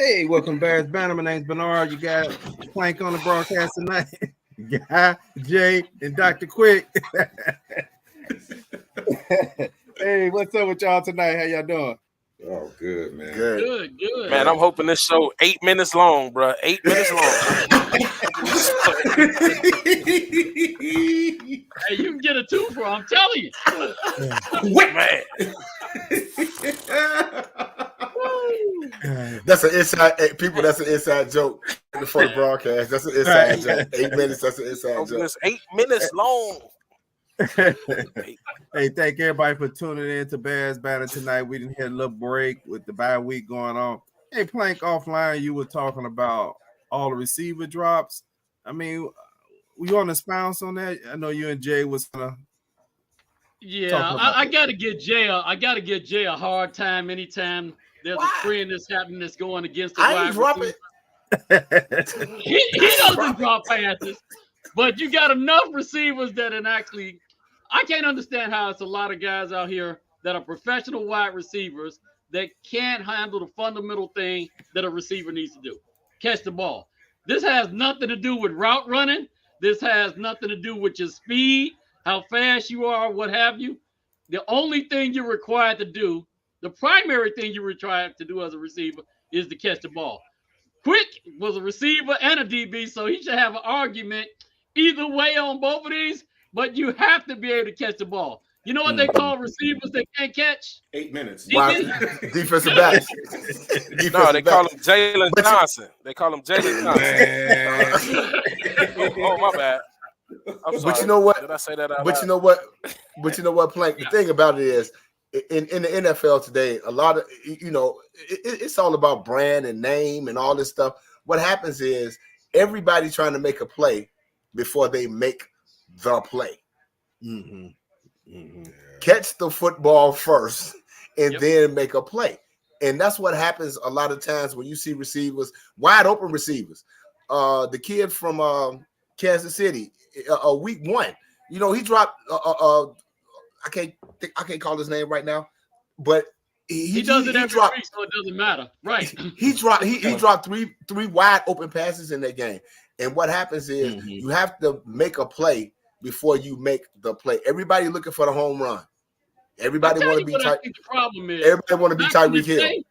Hey, welcome Bears Banner. My name's Bernard. You got Plank on the broadcast tonight. Guy, Jay, and Dr. Quick. Hey, what's up with y'all tonight? How y'all doing? Oh, good, man. Good. Man, I'm hoping this show 8 minutes long, bro. 8 minutes long. Hey, you can get a twofer, I'm telling you. Man. That's an inside people. That's an inside joke for the broadcast. That's an inside joke. 8 minutes. That's an inside joke. It's 8 minutes long. Hey, thank everybody for tuning in to Bears Banner tonight. We didn't hit a little break with the bye week going on. Hey, Plank, offline, you were talking about all the receiver drops. I mean, you want to expound on that? I know you and Jay was gonna. Yeah, I gotta give Jay a hard time anytime there's a trend that's happening that's going against the wide receiver. He doesn't drop passes, but you got enough receivers that actually. I can't understand how it's a lot of guys out here that are professional wide receivers that can't handle the fundamental thing that a receiver needs to do: catch the ball. This has nothing to do with route running. This has nothing to do with your speed, how fast you are, what have you. The only thing you're required to do, the primary thing you're required to do as a receiver, is to catch the ball. Quick was a receiver and a DB, so he should have an argument either way on both of these, but you have to be able to catch the ball. You know what they call receivers that can't catch? 8 minutes. Defensive backs. No, they call him Jalen Johnson. They call him Jalen Johnson. Oh, my bad. I'm sorry. But you know what? Did I say that out But loud? you know what? But you know what, Plank? The thing about it is, in the NFL today, a lot of, it's all about brand and name and all this stuff. What happens is everybody trying to make a play before they make the play. Mm-hmm. Mm-hmm. Catch the football first and then make a play. And that's what happens a lot of times when you see receivers, wide open receivers. The kid from Kansas City, week 1, he dropped I can't call his name right now, but he does it every week, so it doesn't matter. Right. He dropped three wide open passes in that game. And what happens is you have to make a play before you make the play. Everybody looking for the home run. Everybody want to be tight. The problem is everybody want to be Tyreek Hill.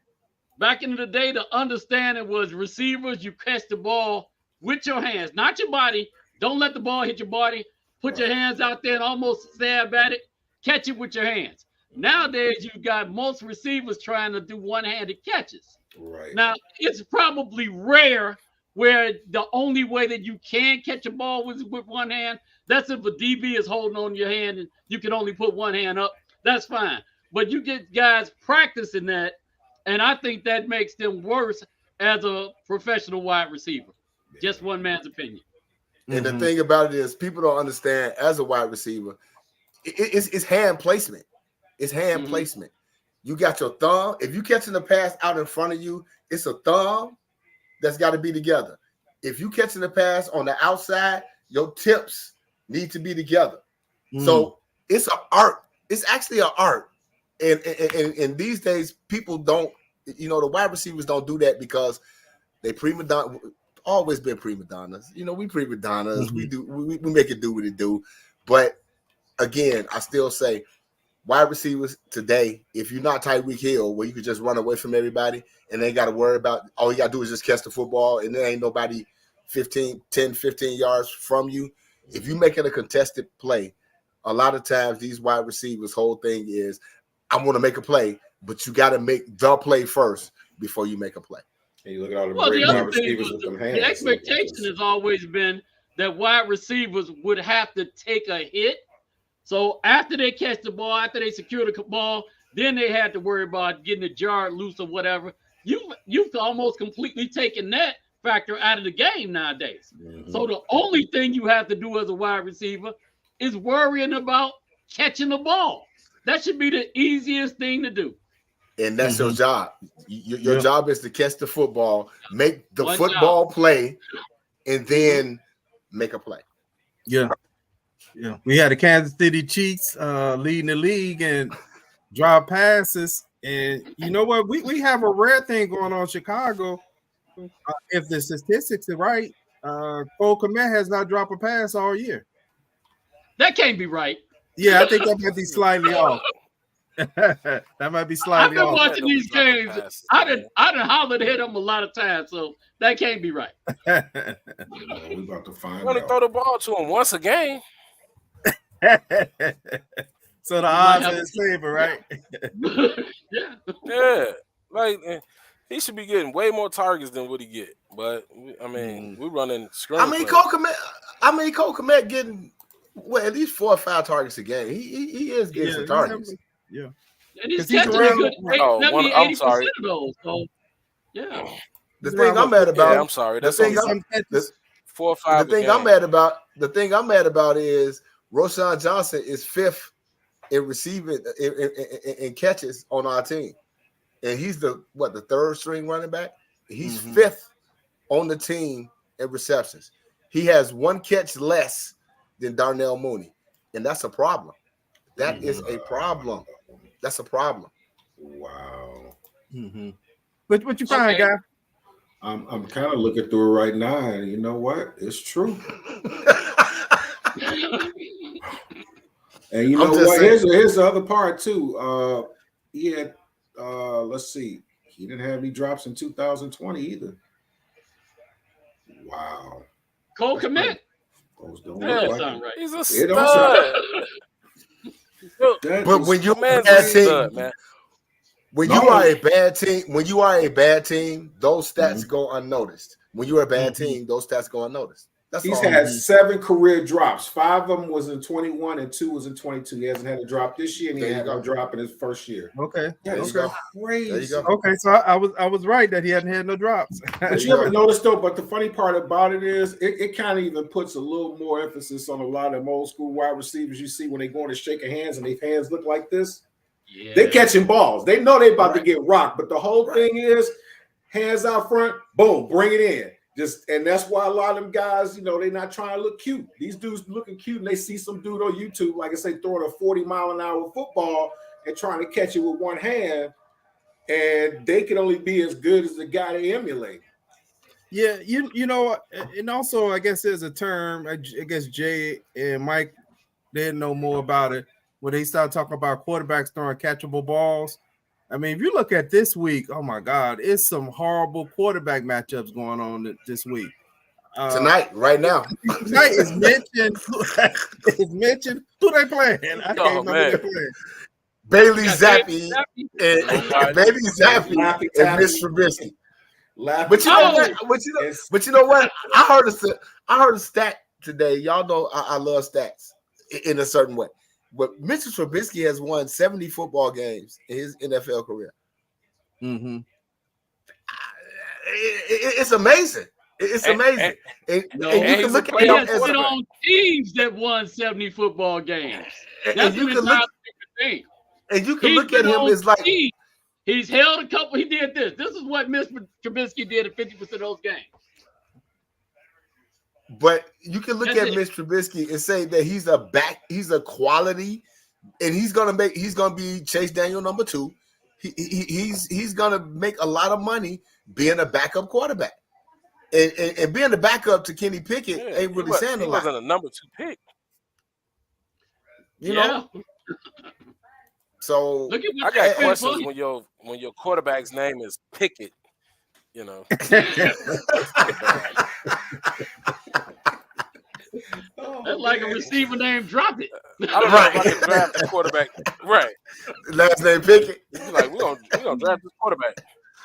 Back in the day, the understanding was receivers, you catch the ball with your hands, not your body. Don't let the ball hit your body. Put your hands out there and almost stab at it. Catch it with your hands. Nowadays, you've got most receivers trying to do one-handed catches. Right. Now, it's probably rare where the only way that you can catch a ball with one hand, that's if a DB is holding on your hand and you can only put one hand up. That's fine. But you get guys practicing that, and I think that makes them worse as a professional wide receiver. Just one man's opinion. And the thing about it is people don't understand as a wide receiver, it's hand placement. It's hand placement. You got your thumb. If you catching the pass out in front of you, it's a thumb that's got to be together. If you catching the pass on the outside, your tips need to be together. So it's an art. It's actually an art. And these days, people don't, the wide receivers don't do that because they prima donna, always been prima donnas. We prima donnas. We make it do what it do. But again, I still say wide receivers today, if you're not Tyreek Hill, where you could just run away from everybody and they got to worry about, all you got to do is just catch the football and there ain't nobody 10, 15 yards from you. If you're making a contested play, a lot of times these wide receivers' whole thing is, I want to make a play, but you got to make the play first before you make a play. And you look at all the great wide receivers with them hands. The expectation has always been that wide receivers would have to take a hit. So after they catch the ball, after they secure the ball, then they had to worry about getting the jar loose or whatever. You've almost completely taken that factor out of the game nowadays. So the only thing you have to do as a wide receiver is worrying about catching the ball. That should be the easiest thing to do. And that's your job. Your job is to catch the football, make the football play, and then make a play. Yeah. We had the Kansas City Chiefs leading the league and drop passes. And you know what? We have a rare thing going on in Chicago. if the statistics are right, Cole Kmet has not dropped a pass all year. That can't be right. Yeah, I think that might be slightly off. That might be slightly off. I've been watching these games. I done hollered at him a lot of times, so that can't be right. We about to find You only out. throw the ball to him once a game. So the odds are in favor, right? Yeah. Like he should be getting way more targets than what he get. But I mean, we're running screen. Cole Kmet getting at least 4 or 5 targets a game. He is getting some targets. Yeah. And he's catching a good 80% of those. So yeah. The thing I'm mad about. I'm sorry. That's 4 or 5. The thing I'm mad about is Roschon Johnson is 5th in receiving in catches on our team, and he's the 3rd string running back. He's 5th on the team in receptions. He has 1 catch less than Darnell Mooney, and that's a problem. That is a problem. That's a problem. Wow. What you find, guy? I'm kind of looking through it right now, and you know what? It's true. And you know what? Here's the other part too. He had let's see, he didn't have any drops in 2020 either. Wow. Cole Kmet. He's a stud. But when you're a bad team, man. When you are a bad team, those stats go unnoticed. When you're a bad team, those stats go unnoticed. He's had 7 career drops. 5 of them was in 21 and 2 was in 22. He hasn't had a drop this year, and he had no drop in his first year. Okay. That's crazy. There you go. Okay, so I was right that he hadn't had no drops. But you ever noticed though? But the funny part about it is, it kind of even puts a little more emphasis on a lot of them old school wide receivers you see when they go in to shake hands and their hands look like this. Yeah. They're catching balls. They know they're about to get rocked, but the whole thing is hands out front, boom, bring it in. And that's why a lot of them guys, they're not trying to look cute. These dudes looking cute, and they see some dude on YouTube, like I say, throwing a 40-mile-an-hour football and trying to catch it with one hand, and they can only be as good as the guy they emulate. Yeah, you know, and also I guess there's a term. I guess Jay and Mike didn't know more about it when they started talking about quarterbacks throwing catchable balls. I mean, if you look at this week, oh my God, it's some horrible quarterback matchups going on this week. Tonight, right now. Tonight is mentioned. Who they playing? I can't remember who they playing. Bailey Zappi and Mitch Trubisky. But you know what? I heard a stat today. Y'all know I love stats in a certain way. But Mitchell Trubisky has won 70 football games in his NFL career. Mm-hmm. It's amazing. It's amazing. And you can look at him as on teams that won 70 football games. That's you can look at him as like he's held a couple. He did this. This is what Mr. Trubisky did in 50% of those games. But you can look at Mitch Trubisky and say that he's a quality, and he's gonna be Chase Daniel number 2. He's gonna make a lot of money being a backup quarterback, and being the backup to Kenny Pickett ain't really saying a lot. He wasn't a number 2 pick, you know. So I got questions when your quarterback's name is Pickett. You know. That's like a receiver name. Drop it. I don't know if I can draft a quarterback. Right. Last name Pickett. Like we're gonna draft this quarterback.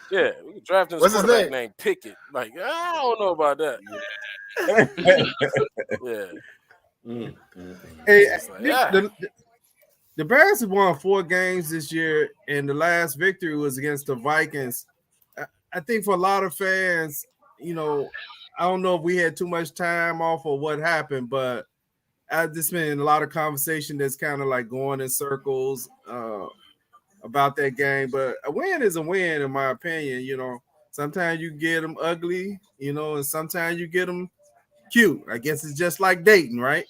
Yeah, we can draft this quarterback named Pickett. Like I don't know about that. Yeah. The Bears have won 4 games this year, and the last victory was against the Vikings. I think for a lot of fans, I don't know if we had too much time off or what happened, but I've just been in a lot of conversation that's kind of like going in circles about that game. But a win is a win, in my opinion. Sometimes you get them ugly, and sometimes you get them cute. I guess it's just like dating, right?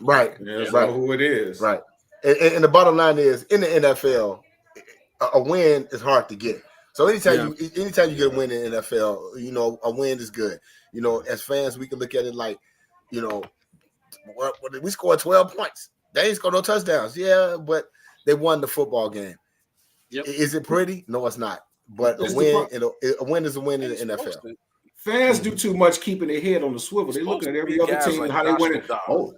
Right. Yeah, right. Who it is. Right. And the bottom line is, in the NFL, a win is hard to get. So anytime you get a win in the NFL, you know, a win is good. You know, as fans, we can look at it like, you know, we scored 12 points. They ain't scored no touchdowns. Yeah, but they won the football game. Yep. Is it pretty? No, it's not. But a win is a win in the NFL. Fans do too much keeping their head on the swivel. They looking at every other team and how they winning. Oh,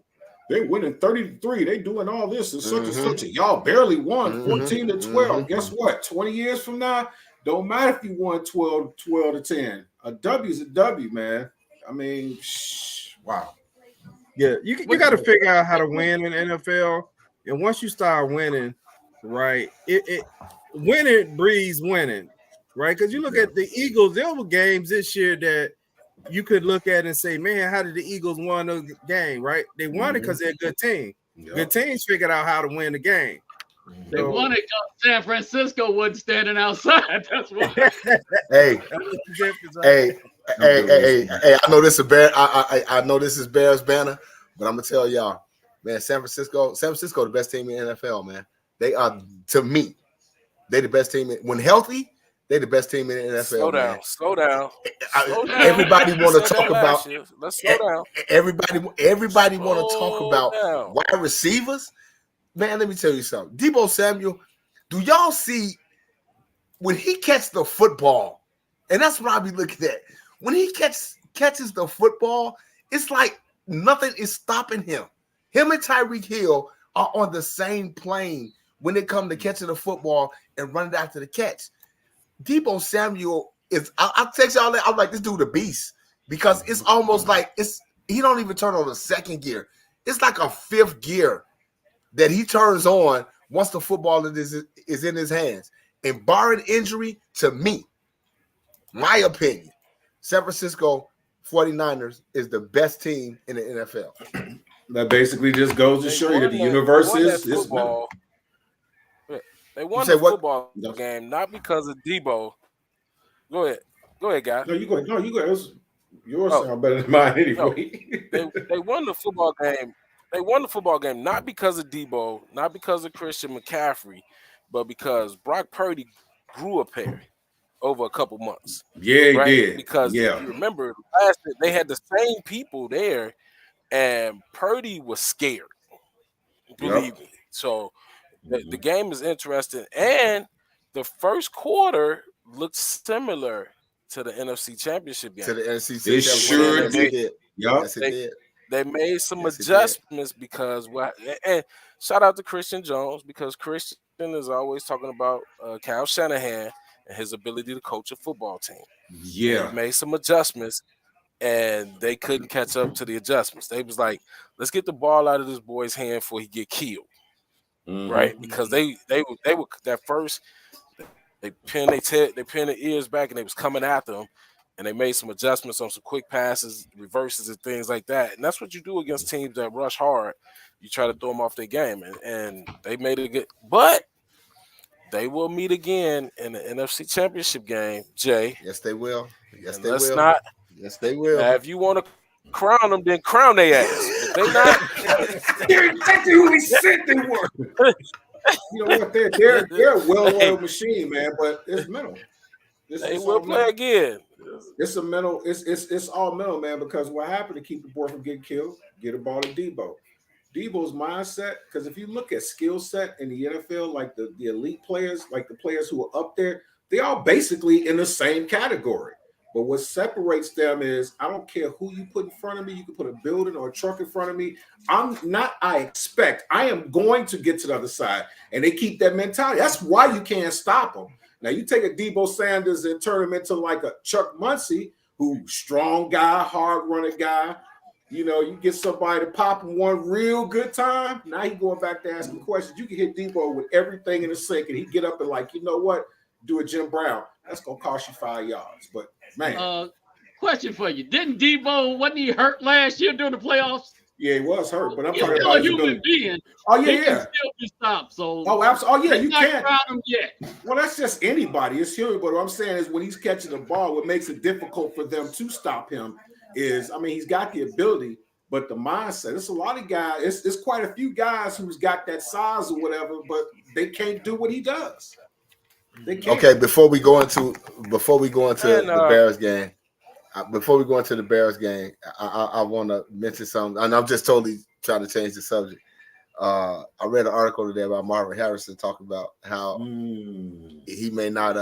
they winning 33. They doing all this and such and such. Y'all barely won 14-12. Guess what? 20 years from now, don't matter if you won 12-10. A W is a W, man. I mean, wow. Yeah, you got to figure out how to win in the NFL. And once you start winning, right, winning breeds winning, right? Because you look at the Eagles, there were games this year that you could look at and say, man, how did the Eagles win the game, right? They won it because they're a good team. Yep. Good teams figured out how to win the game. They won it because San Francisco wasn't standing outside. That's why. Hey, I know this is I know this is Bears banner, but I'm gonna tell y'all, man, San Francisco, the best team in the NFL, man. They are, to me, they the best team when healthy. They the best team in the NFL. Slow down. Everybody want to talk about. Let's slow down. Everybody want to talk about wide receivers. Man, let me tell you something. Deebo Samuel, do y'all see when he catches the football? And that's what I'll be looking at. When he catches the football, it's like nothing is stopping him. Him and Tyreek Hill are on the same plane when it comes to catching the football and running after the catch. Deebo Samuel is, I'll text y'all that. I'm like, this dude a beast because it's almost like he don't even turn on the second gear. It's like a fifth gear that he turns on once the football is in his hands. And barring injury, to me, my opinion, San Francisco 49ers is the best team in the NFL. That basically just goes to show you that the universe is football. They won the football game not because of Deebo. Go ahead, guys. No, you go ahead. Yours sound better than mine anyway. They won the football game. They won the football game not because of Deebo, not because of Christian McCaffrey, but because Brock Purdy grew a pair over a couple months. Yeah, he did. Because if you remember, they had the same people there, and Purdy was scared. Believe me. So the game is interesting, and the first quarter looked similar to the NFC Championship game. To the NFC Championship. It sure did. Yes, it did. They made some adjustments because and shout out to Christian Jones because Christian is always talking about Kyle Shanahan and his ability to coach a football team. Yeah. They made some adjustments and they couldn't catch up to the adjustments. They was like, let's get the ball out of this boy's hand before he get killed. Right? Because they were that first they pinned their ears back and they was coming after him. And they made some adjustments on some quick passes, reverses, and things like that. And that's what you do against teams that rush hard. You try to throw them off their game. And they made it good. But they will meet again in the NFC Championship game, Jay. Yes, they will. Yes, they will. Yes, they will. Now, if you want to crown them, then crown their ass. But they not. They're exactly who we said they were. You know what? They're a well-oiled machine, man, but it's mental. They will play again. It's a mental. It's all mental, man. Because what happened to keep the boy from getting killed? Get a ball to Deebo. Deebo's mindset. Because if you look at skill set in the NFL, like the elite players, like the players who are up there, they are basically in the same category. But what separates them is I don't care who you put in front of me. You can put a building or a truck in front of me. I am going to get to the other side. And they keep that mentality. That's why you can't stop them. Now, you take a Deebo Sanders and turn him into like a Chuck Muncie, who strong guy, hard running guy. You know, you get somebody to pop him one real good time. Now he going back to asking questions. You can hit Deebo with everything in the sink, and he get up and like, you know what? Do a Jim Brown. That's going to cost you 5 yards. But, man. Question for you. Wasn't he hurt last year during the playoffs? Yeah, he was hurt, but I'm He's talking still about a human being. Oh, yeah, he yeah. can still be stopped. So absolutely. Oh, yeah, you can't. Him yet. Well, that's just anybody. It's human. But what I'm saying is when he's catching the ball, what makes it difficult for them to stop him is, I mean, he's got the ability, but the mindset. It's a lot of guys. It's quite a few guys who's got that size or whatever, but they can't do what he does. They can't. Okay, before we go into the Bears game, I want to mention something, and I'm just totally trying to change the subject. I read an article today about Marvin Harrison talking about how he may not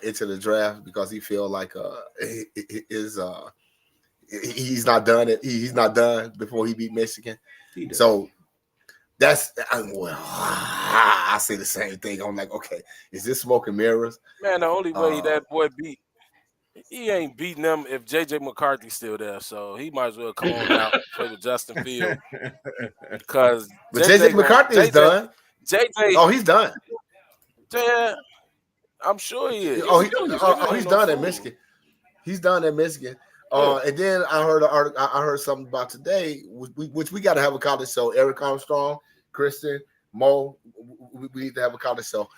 enter the draft because he feel like he's not done it. He's not done before he beat Michigan. So that's I say the same thing. I'm like, okay, is this smoke and mirrors? Man, the only way that boy he ain't beating them if JJ McCarthy's still there. So he might as well come on out and play with Justin Field. Because JJ McCarthy is done. He's done. Yeah, I'm sure he is. He's done at Michigan. He's done at Michigan. And then I heard something about today, which we got to have a college show. Eric Armstrong, Kristen, Mo, we need to have a college show.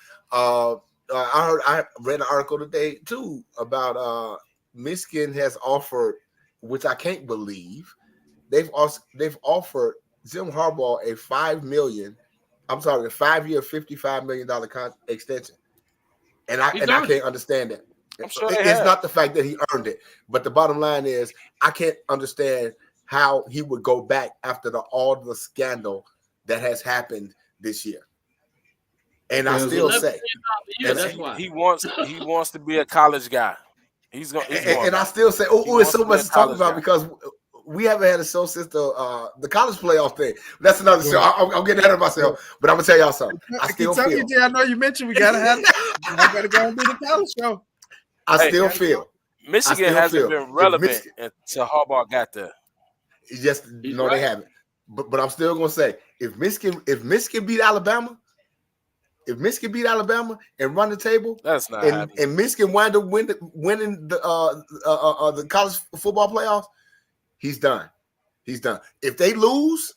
I read an article today too about Michigan has offered, which I can't believe, they've offered Jim Harbaugh a 5-year, $55 million extension, and I can't understand that. I'm sure it's not the fact that he earned it, but the bottom line is I can't understand how he would go back after all the scandal that has happened this year. And I still say he wants to be a college guy. He's going. And I still say, it's so much to talk about because we haven't had a show since the college playoff thing. That's another show. I'm getting ahead of myself, but I'm gonna tell y'all something. I still feel. I know you mentioned we gotta have. I gotta go and do the college show. I still feel Michigan hasn't been relevant until Harbaugh got there. They haven't. But I'm still gonna say if Michigan beat Alabama. If Michigan beat Alabama and run the table, that's not happening. And Michigan wind up winning the college football playoffs, he's done. He's done. If they lose,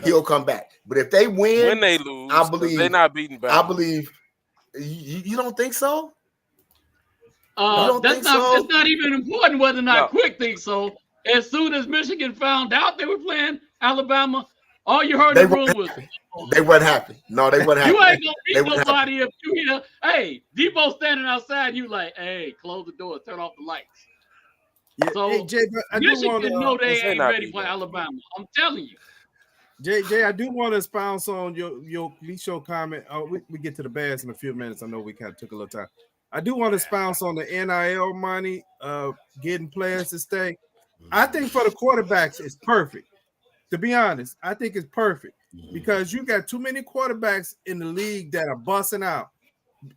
he'll come back. But if they win, when they lose, I believe they're not beating back. I believe. You don't think so? It's not even important whether or not Quick thinks so. As soon as Michigan found out they were playing Alabama, all you heard in the room was they weren't happy. No, they weren't happy. You ain't gonna beat nobody if you hear, hey, Debo standing outside, you like, hey, close the door, turn off the lights. Yeah, so hey, Jay, I Michigan know they ain't ready for Alabama. I'm telling you. Jay, I do want to expound on your show comment. We get to the Bears in a few minutes. I know we kind of took a little time. I do want to expound on the NIL money, getting players to stay. I think for the quarterbacks, it's perfect. To be honest, I think it's perfect because you got too many quarterbacks in the league that are busting out,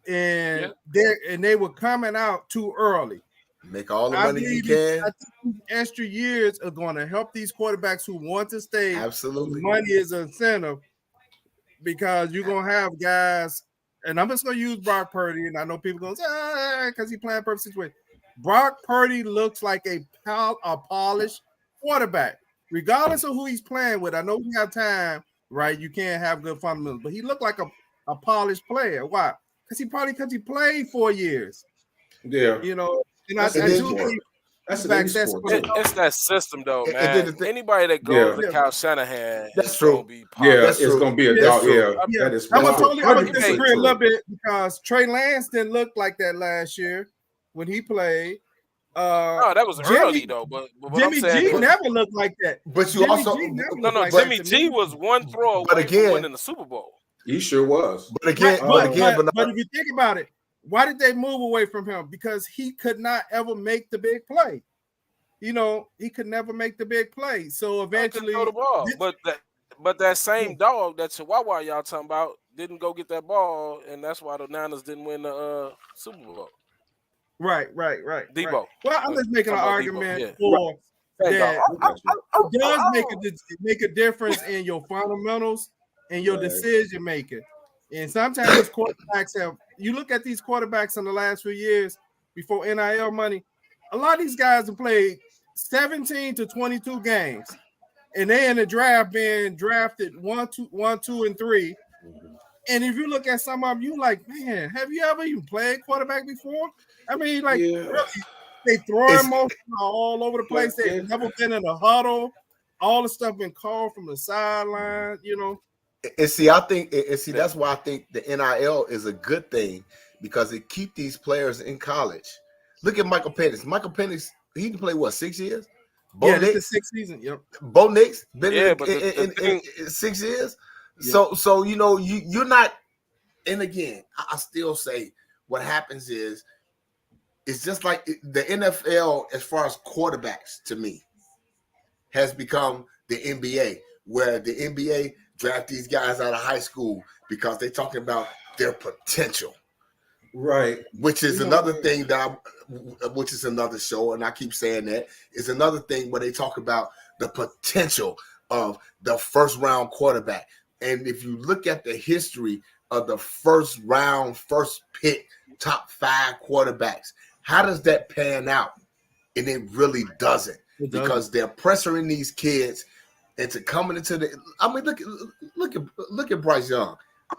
and they were coming out too early. Make all the money you can. I think extra years are going to help these quarterbacks who want to stay. Absolutely, money is an incentive because you're going to have guys, and I'm just going to use Brock Purdy, and I know people going to say because he's playing perfect situation. Brock Purdy looks like a polished quarterback. Regardless of who he's playing with, I know we have time, right? You can't have good fundamentals, but he looked like a polished player. Why? Because he played 4 years. Yeah, you know, and that's it's that system though, man. Anybody that goes to Kyle Shanahan, that's true. It's going to be a dog. Yeah, that is. I'm gonna disagree a little bit because Trey Lance didn't look like that last year when he played. No, that was early though. But Jimmy G never looked like that. But you also Jimmy G was one throw away from winning the Super Bowl. He sure was. But if you think about it, why did they move away from him? Because he could not ever make the big play. You know, he could never make the big play. So eventually, throw the ball. But that same dog, that Chihuahua y'all talking about, didn't go get that ball, and that's why the Niners didn't win the Super Bowl. Right. Debo. Right. Well, I'm just making an argument for that. It does make a difference in your fundamentals and your decision making. And sometimes quarterbacks you look at these quarterbacks in the last few years before NIL money, a lot of these guys have played 17 to 22 games, and they in the draft being drafted 1, 2, and 3. And if you look at some of them, you like, man, have you ever even played quarterback before? I mean, really, they throwing motion all over the place. They've never been in a huddle. All the stuff been called from the sideline, you know. And see, that's why I think the NIL is a good thing, because it keeps these players in college. Look at Michael Penix. Michael Penix, he can play what, 6 years? This is the 6th season. Yep. Bo Nix been in 6 years. Yep. So you're not. And again, I still say what happens is it's just like the NFL as far as quarterbacks to me has become the NBA, where the NBA draft these guys out of high school because they're talking about their potential. Right. Which is another thing which is another show, and I keep saying that, is another thing where they talk about the potential of the first round quarterback. And if you look at the history of the first round, first pick, top 5 quarterbacks, how does that pan out? And it really doesn't, because they're pressuring these kids into coming into the. I mean, look at Bryce Young.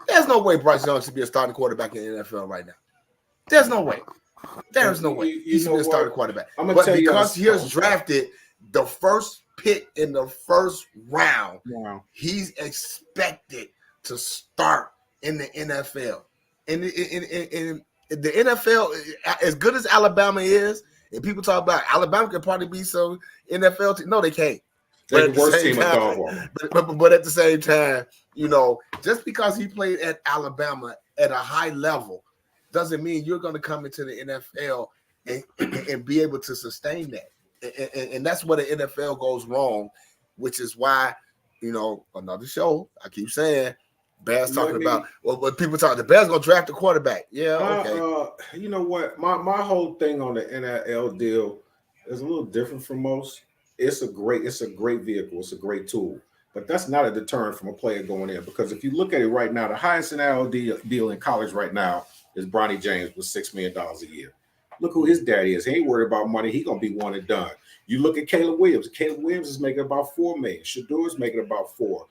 There's no way Bryce Young should be a starting quarterback in the NFL right now. There's no way. There's no way he should be a starting quarterback. But because he was drafted the first pick in the first round, he's expected to start in the NFL. And in the NFL, as good as Alabama is, and people talk about Alabama could probably be some NFL team. No, they can't. They're the worst team in dog. But at the same time, just because he played at Alabama at a high level doesn't mean you're going to come into the NFL and be able to sustain that. And that's where the NFL goes wrong, which is why, another show, I keep saying, Bears talking about, what people talk, the Bears going to draft a quarterback. Yeah, okay. You know what? My whole thing on the NIL deal is a little different from most. It's a great vehicle. It's a great tool. But that's not a deterrent from a player going in, because if you look at it right now, the highest NIL deal in college right now is Bronny James with $6 million a year. Look who his daddy is. He ain't worried about money. He going to be one and done. You look at Caleb Williams. Caleb Williams is making about $4 million. Shador is making about $4 million.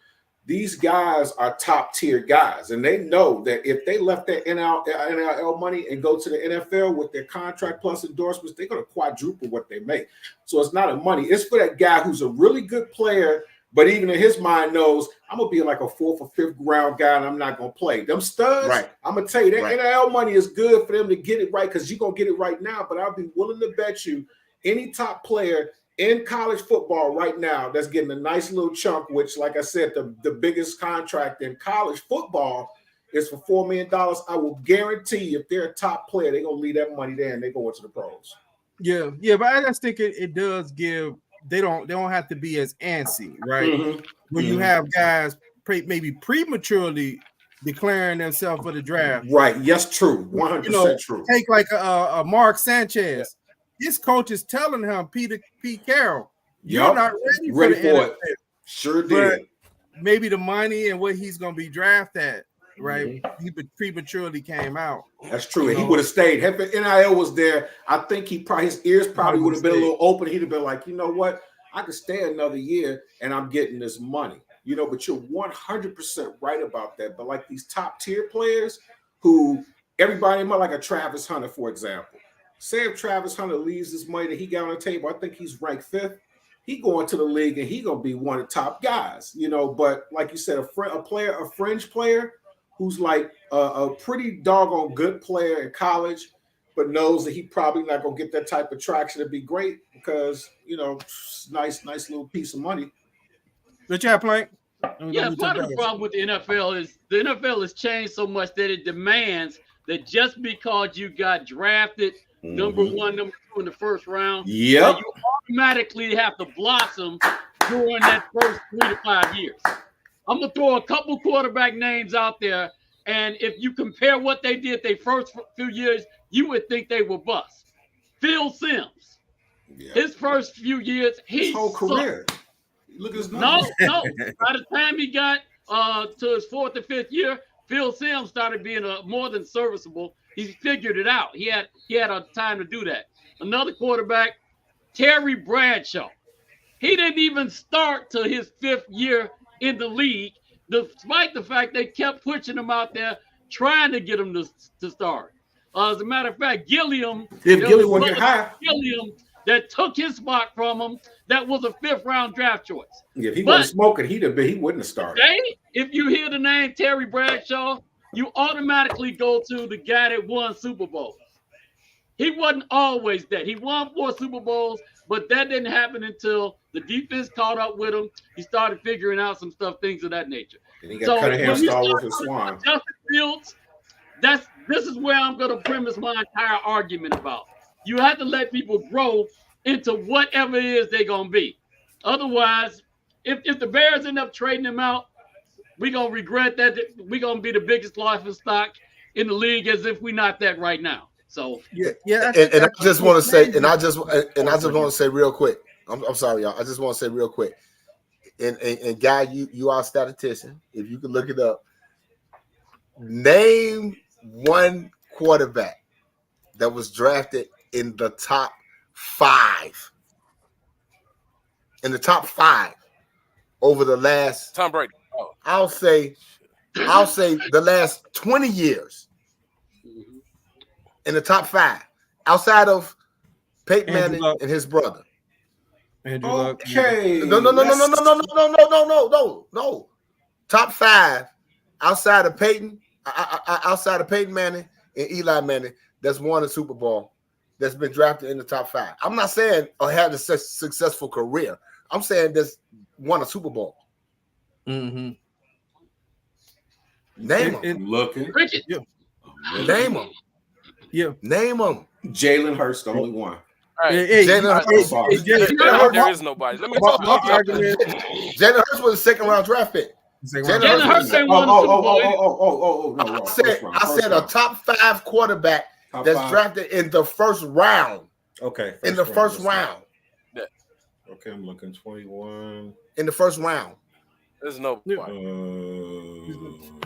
These guys are top tier guys, and they know that if they left their NIL money and go to the NFL with their contract plus endorsements, they're going to quadruple what they make. So it's not a money. It's for that guy who's a really good player, but even in his mind knows, I'm going to be like a 4th or 5th round guy, and I'm not going to play. Them studs, right. I'm going to tell you, that NIL money is good for them to get it right, because you're going to get it right now, but I'll be willing to bet you any top player in college football right now that's getting a nice little chunk, which, like I said, the biggest contract in college football is for $4 million. I will guarantee if they're a top player, they're going to leave that money there and they go into the pros. Yeah, but I just think it does give. They don't have to be as antsy, right? Mm-hmm. When you have guys maybe prematurely declaring themselves for the draft. Right. Yes, true. 100% true. Take like a Mark Sanchez. Yeah. His coach is telling him, Pete Carroll, you're not ready for it. Sure did. But maybe the money and what he's going to be drafted at, right? Mm-hmm. He prematurely came out. That's true. And he would have stayed. If NIL was there, I think his ears probably would have been a little open. He'd have been like, you know what? I could stay another year and I'm getting this money. But you're 100% right about that. But like these top tier players who everybody might, like a Travis Hunter, for example. Say if Travis Hunter leaves this money that he got on the table, I think he's ranked 5th. He going to the league and he gonna be one of the top guys, But like you said, a fringe player who's like a pretty doggone good player in college, but knows that he probably not gonna get that type of traction to be great because nice little piece of money. But yeah, Plank. Yeah, part of the problem with the NFL is the NFL has changed so much that it demands that just because you got drafted number 1, number 2 in the first round, you automatically have to blossom during that first 3 to 5 years. I'm going to throw a couple quarterback names out there, and if you compare what they did their first few years, you would think they were bust. Phil Simms, his first few years, his whole career. Look at his numbers. No. By the time he got to his 4th or 5th year, Phil Simms started being more than serviceable. He figured it out. He had a time to do that. Another quarterback, Terry Bradshaw. He didn't even start till his 5th year in the league, despite the fact they kept pushing him out there, trying to get him to start. As a matter of fact, Gilliam. If Gilliam went high. Gilliam that took his spot from him that was a 5th round draft choice. Yeah, if he wasn't smoking, he wouldn't have started. Today, if you hear the name Terry Bradshaw, you automatically go to the guy that won Super Bowl. He wasn't always that. He won 4 Super Bowls, but that didn't happen until the defense caught up with him. He started figuring out some stuff, things of that nature. And he got Cunningham, Starwolf, and Swan. Justin Fields, this is where I'm going to premise my entire argument about. You have to let people grow into whatever it is they're going to be. Otherwise, if the Bears end up trading him out, we're going to regret that. We're going to be the biggest laughing stock in the league as if we're not that right now. So yeah. And I just want to say, and I just want to say real quick. I'm sorry, y'all. I just want to say real quick. And Guy, you are a statistician. If you can look it up, name one quarterback that was drafted in the top 5. In the top 5 over the last Tom Brady. Oh. I'll say the last 20 years. In the top 5, outside of Peyton Manning and his brother. Okay. No. Top 5 outside of Peyton Manning and Eli Manning that's won a Super Bowl that's been drafted in the top 5. I'm not saying had a successful career. I'm saying that's won a Super Bowl. Mm-hmm. Name them. Looking. Yeah. Name them. Yeah. Name them. Jalen Hurts, the only one. All right. There is nobody. Let me talk about argument. Jalen Hurts was a 2nd round draft pick. Jalen Hurts ain't won the Super Bowl. No. I said a top 5 quarterback that's drafted in the 1st round. Okay. In the 1st round. Yeah. Okay, I'm looking 21. In the 1st round. There's nobody.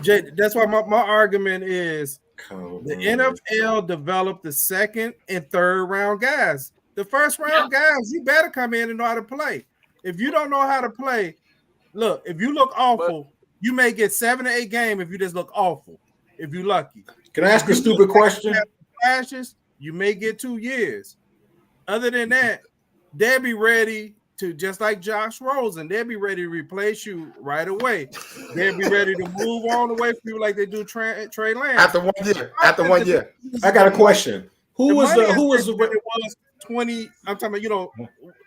Jay, that's why my argument is the NFL developed the 2nd and 3rd round guys. The 1st round guys, you better come in and know how to play. If you don't know how to play, look, if you look awful, you may get 7 or 8 games if you just look awful, if you're lucky. Can I ask a stupid question? Flashes, you may get 2 years. Other than that, they'll be ready to, just like Josh Rosen, they'll be ready to replace you right away. They'll be ready to move on away from you like they do Trey Lance. After 1 year. I got a question. Who was it was 20? I'm talking about,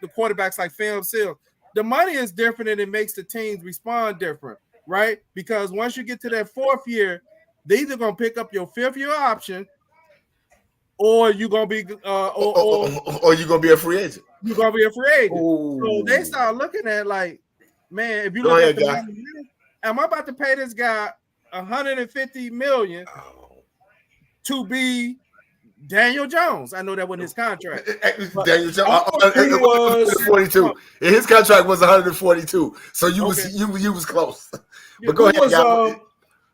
the quarterbacks like Phil Seal. The money is different and it makes the teams respond different, right? Because once you get to that 4th year, they either gonna pick up your 5th year option, or you're gonna be or you're gonna be a free agent. You're gonna be a free agent. Ooh. So they start looking at like, man, if you look at the money, am I about to pay this guy $150 million to be Daniel Jones? I know that wasn't his contract. Daniel Jones was 42. His contract was 142. So you was close. But go ahead.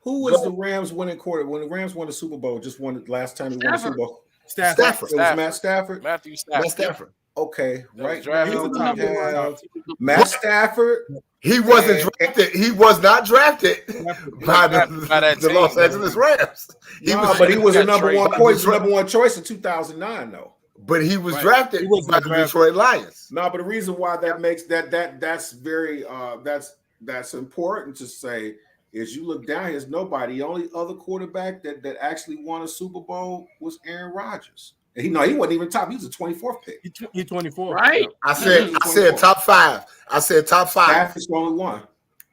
Who was the Rams winning quarter when the Rams won the Super Bowl? Just won the last time he won the Super Bowl. Stafford. It was Matt Stafford. Matthew Stafford. Okay, right. Now, Matt Stafford. He wasn't drafted. He was not drafted by the Los Angeles Rams. But he was a number one choice in 2009, though. But he was drafted by the Detroit Lions. No, but the reason why that makes that's very that's important to say is you look down, here's nobody. The only other quarterback that actually won a Super Bowl was Aaron Rodgers. And he wasn't even top. He was a 24th pick. He's 24. Right. I said top 5. I said top 5. Stafford's the only one.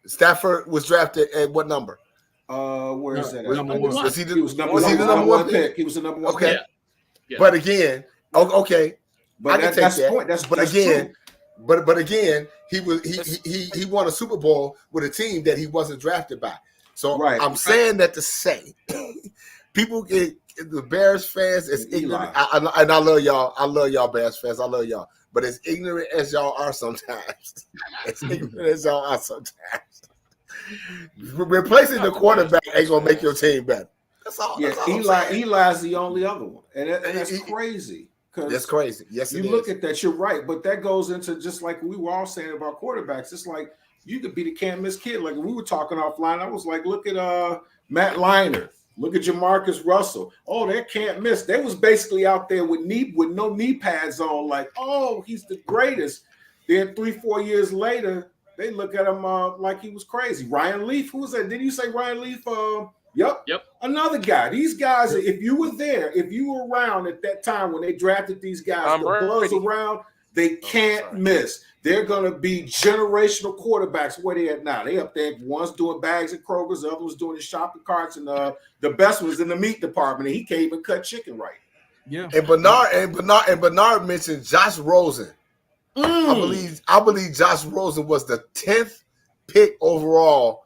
Stafford was drafted at what number? Where is that? Number 1. Was he the number 1 pick? He was the number 1 pick. pick. Yeah. But again, okay. But I can that's take the point. that. But again, he won a Super Bowl with a team that he wasn't drafted by. So I'm saying that to say people get the Bears fans is ignorant. And I love y'all. I love y'all, Bears fans. I love y'all. But as ignorant as y'all are sometimes, replacing the quarterback ain't gonna make your team better. That's all. Yeah, Eli's the only other one, and that's crazy. That's crazy. Yes, you look at that. You're right, but that goes into just like we were all saying about quarterbacks. It's like you could be the can't miss kid. Like we were talking offline, I was like, look at Matt Leinart. Look at Jamarcus Russell. Oh, they can't miss. They was basically out there with no knee pads on, like, oh, he's the greatest. Then 3-4 years later, they look at him like he was crazy. Ryan Leaf, who was that? Did you say Ryan Leaf? Yep. Another guy. These guys, if you were there, if you were around at that time when they drafted these guys, the buzz around, they can't miss. They're going to be generational quarterbacks. Where they at now? They up there. One's doing bags at Kroger's, the other was doing the shopping carts, and the best was in the meat department. And he can't even cut chicken right. Yeah. And Bernard mentioned Josh Rosen. I believe Josh Rosen was the 10th pick overall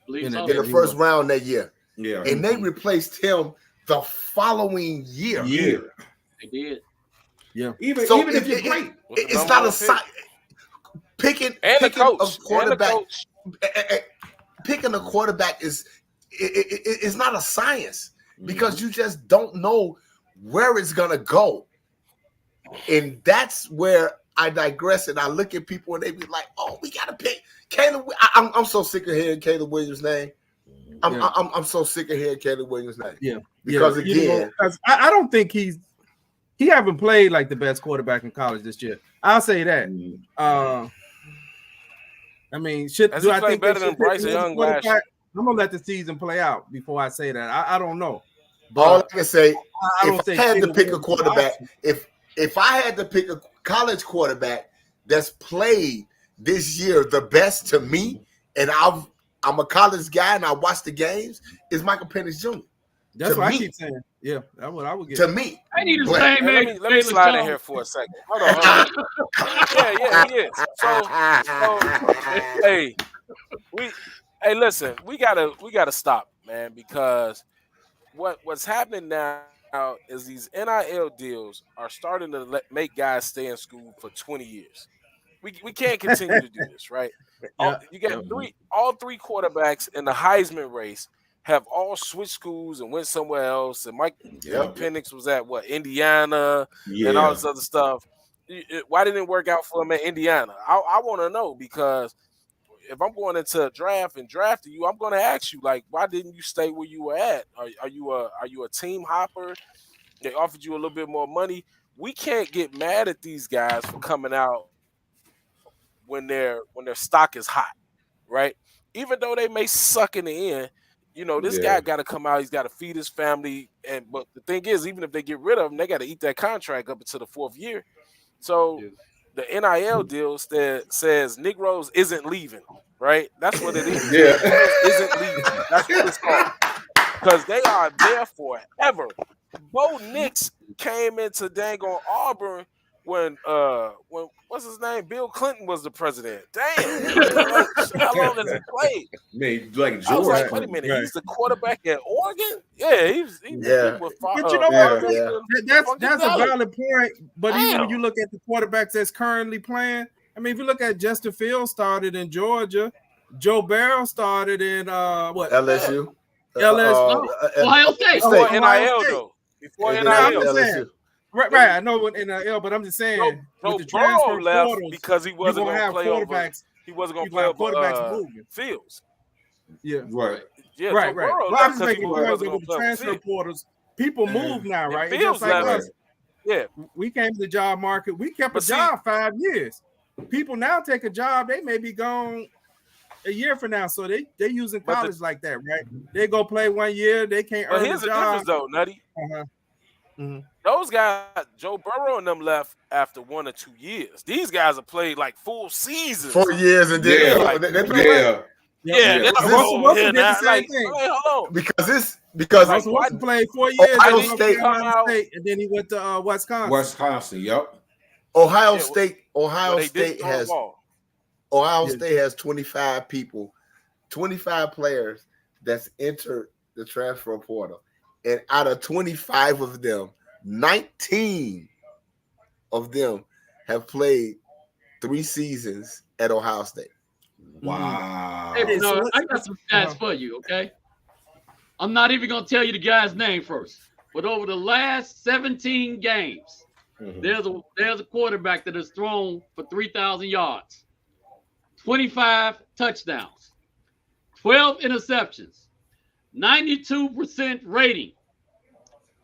in the first round that year. Yeah. And they replaced him the following year. They did. Yeah. Even if you're great, it's not a science. Picking a quarterback. Picking a quarterback is not a science because you just don't know where it's gonna go. And that's where I digress and I look at people and they be like, "Oh, we gotta pick Caleb." I'm so sick of hearing Caleb Williams' name. I'm so sick of hearing Caleb Williams' name. Yeah, because again, I don't think he haven't played like the best quarterback in college this year. I'll say that. I mean, do I think better than Bryce Young last year? I'm gonna let the season play out before I say that. I don't know. But all I can say, if I had to pick a quarterback, if I had to pick a college quarterback that's played this year the best to me, and I'm a college guy and I watch the games, is Michael Penix Jr. That's what I keep saying. Yeah, that's what I would get. To me. I need to say, man. Let me slide in here for a second. Hold on. Yeah, he is. So hey, listen, we gotta stop, man, because what's happening now is these NIL deals are starting to make guys stay in school for 20 years. We can't continue to do this, right? You got all three quarterbacks in the Heisman race have all switched schools and went somewhere else. And Mike Penix was at Indiana and all this other stuff. Why didn't it work out for him at Indiana? I want to know, because if I'm going into a draft and drafting you, I'm going to ask you, like, why didn't you stay where you were at? Are you a team hopper? They offered you a little bit more money. We can't get mad at these guys for coming out when their stock is hot, right? Even though they may suck in the end, this guy got to come out. He's got to feed his family. But the thing is, even if they get rid of him, they got to eat that contract up until the 4th year. So the NIL deal says Negroes isn't leaving, right? That's what it is. Negroes isn't leaving. That's what it's called. Because they are there forever. Bo Nix came into dang on Auburn when what's his name? Bill Clinton was the president. Damn, how long has he played? Man, like George. I was like, wait a minute, he's the quarterback at Oregon? Yeah, he's with but you know what? That's a valid point. But even when you look at the quarterbacks that's currently playing, I mean, if you look at Justin Fields started in Georgia, Joe Burrow started in LSU. Ohio State. Before NIL though. Before NIL. Right. I know in NIL, but I'm just saying. Joe with the Burrow left portals, because he wasn't going to play over. He wasn't going to play over Fields. Yeah. Right. Yeah. Right. Well, I'm just making with the transfer portals. People move now, right? Fields like us. Yeah. We came to the job market. We kept a job 5 years. People now take a job. They may be gone a year from now. So they're using college like that, right? They go play 1 year. They can't earn a job. Here's the difference, though, Nutty. Those guys, Joe Burrow and them left after 1 or 2 years. These guys have played like full seasons. 4 years and then Russell did the same thing. Hold on. Because Russell Wilson played 4 years Ohio State, and then he went to Wisconsin. Yep. Ohio State has 25 people, 25 players that's entered the transfer portal. And out of 25 of them, 19 of them have played 3 seasons at Ohio State. Wow. Hey, I got some stats for you, okay? I'm not even going to tell you the guy's name first. But over the last 17 games, there's a quarterback that has thrown for 3,000 yards, 25 touchdowns, 12 interceptions, 92% rating,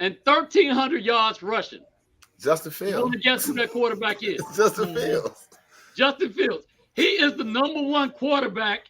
and 1,300 yards rushing. Justin You Fields. want to guess who that quarterback is? Justin Fields. Justin Fields. He is the number one quarterback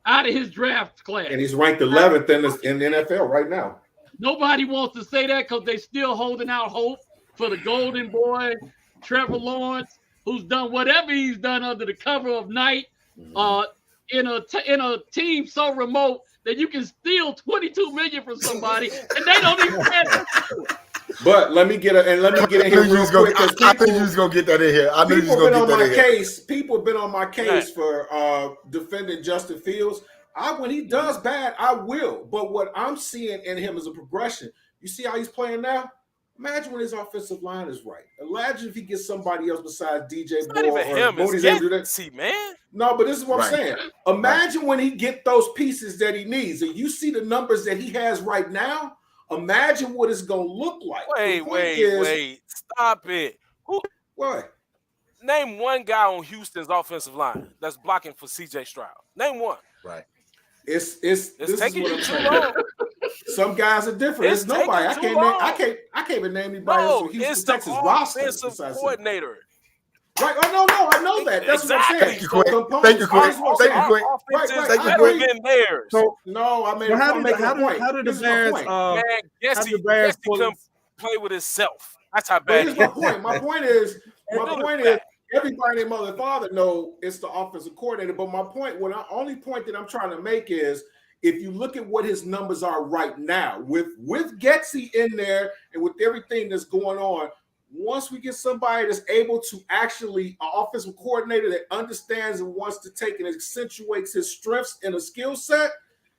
out of his draft class. And he's ranked 11th in the NFL right now. Nobody wants to say that because they still holding out hope for the golden boy, Trevor Lawrence, who's done whatever he's done under the cover of night in a team so remote that you can steal $22 million from somebody and they don't even pay attention to it. But let me get in here real quick. I knew you was gonna get that in here. I knew you was gonna get that in here. People have been on my case for defending Justin Fields. When he does bad, I will. But what I'm seeing in him is a progression. You see how he's playing now? Imagine when his offensive line is right. Imagine if he gets somebody else besides DJ Moore. Not even him. It's man. No, but this is what I'm saying. Imagine when he get those pieces that he needs, and you see the numbers that he has right now. Imagine what it's gonna look like. Wait! Stop it. What? Name one guy on Houston's offensive line that's blocking for CJ Stroud. Name one. Right. It's taking you too long. Some guys are different. It's nobody. I can't even name anybody else from Houston, Texas roster. Offensive coordinator. Right. Oh no, I know that. That's what I'm saying. Thank you, Quinn. Thank you, Quinn. Thank you, Quinn. Bears. So no, I mean, how did the Bears? Man, yes, he couldn't play with himself. That's how bad. Here's my point. My point is, everybody and mother and father know it's the offensive coordinator. But my point, only point that I'm trying to make is, if you look at what his numbers are right now, with Getsy in there and with everything that's going on, once we get somebody that's able to actually, an offensive coordinator that understands and wants to take and accentuates his strengths in a skill set,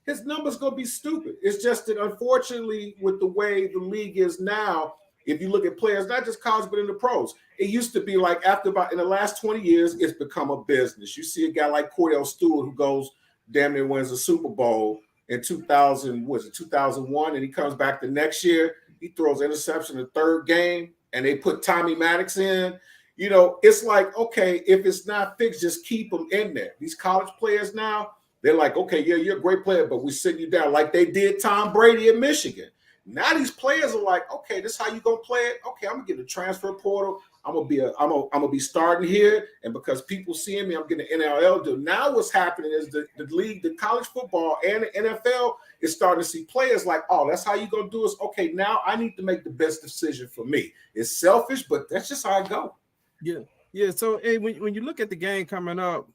his numbers going to be stupid. It's just that, unfortunately, with the way the league is now, if you look at players, not just college, but in the pros, it used to be like in the last 20 years, it's become a business. You see a guy like Cordell Stewart who goes damn near wins a Super Bowl in 2001, and he comes back the next year. He throws interception in the third game, and they put Tommy Maddox in. You know, it's like, okay, if it's not fixed, just keep them in there. These college players now, they're like, okay, yeah, you're a great player, but we sit you down like they did Tom Brady in Michigan. Now these players are like, okay, this is how you gonna play it. Okay, I'm gonna get a transfer portal. I'm gonna be starting here, and because people seeing me, I'm getting an NLL deal. Now what's happening is the league, the college football and the NFL is starting to see players like, oh, that's how you gonna do it. Okay, now I need to make the best decision for me. It's selfish, but that's just how I go. Yeah. So hey, when you look at the game coming up,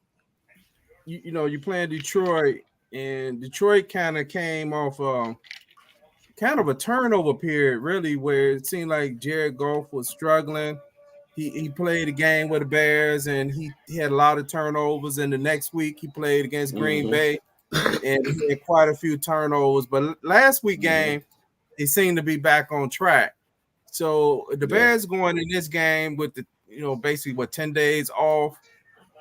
you know you're playing Detroit, and Detroit kind of came off kind of a turnover period, really, where it seemed like Jared Goff was struggling. He played a game with the Bears, and he had a lot of turnovers. And the next week, he played against Green Bay, and he had quite a few turnovers. But last week game, he seemed to be back on track. So the Bears going in this game with basically 10 days off,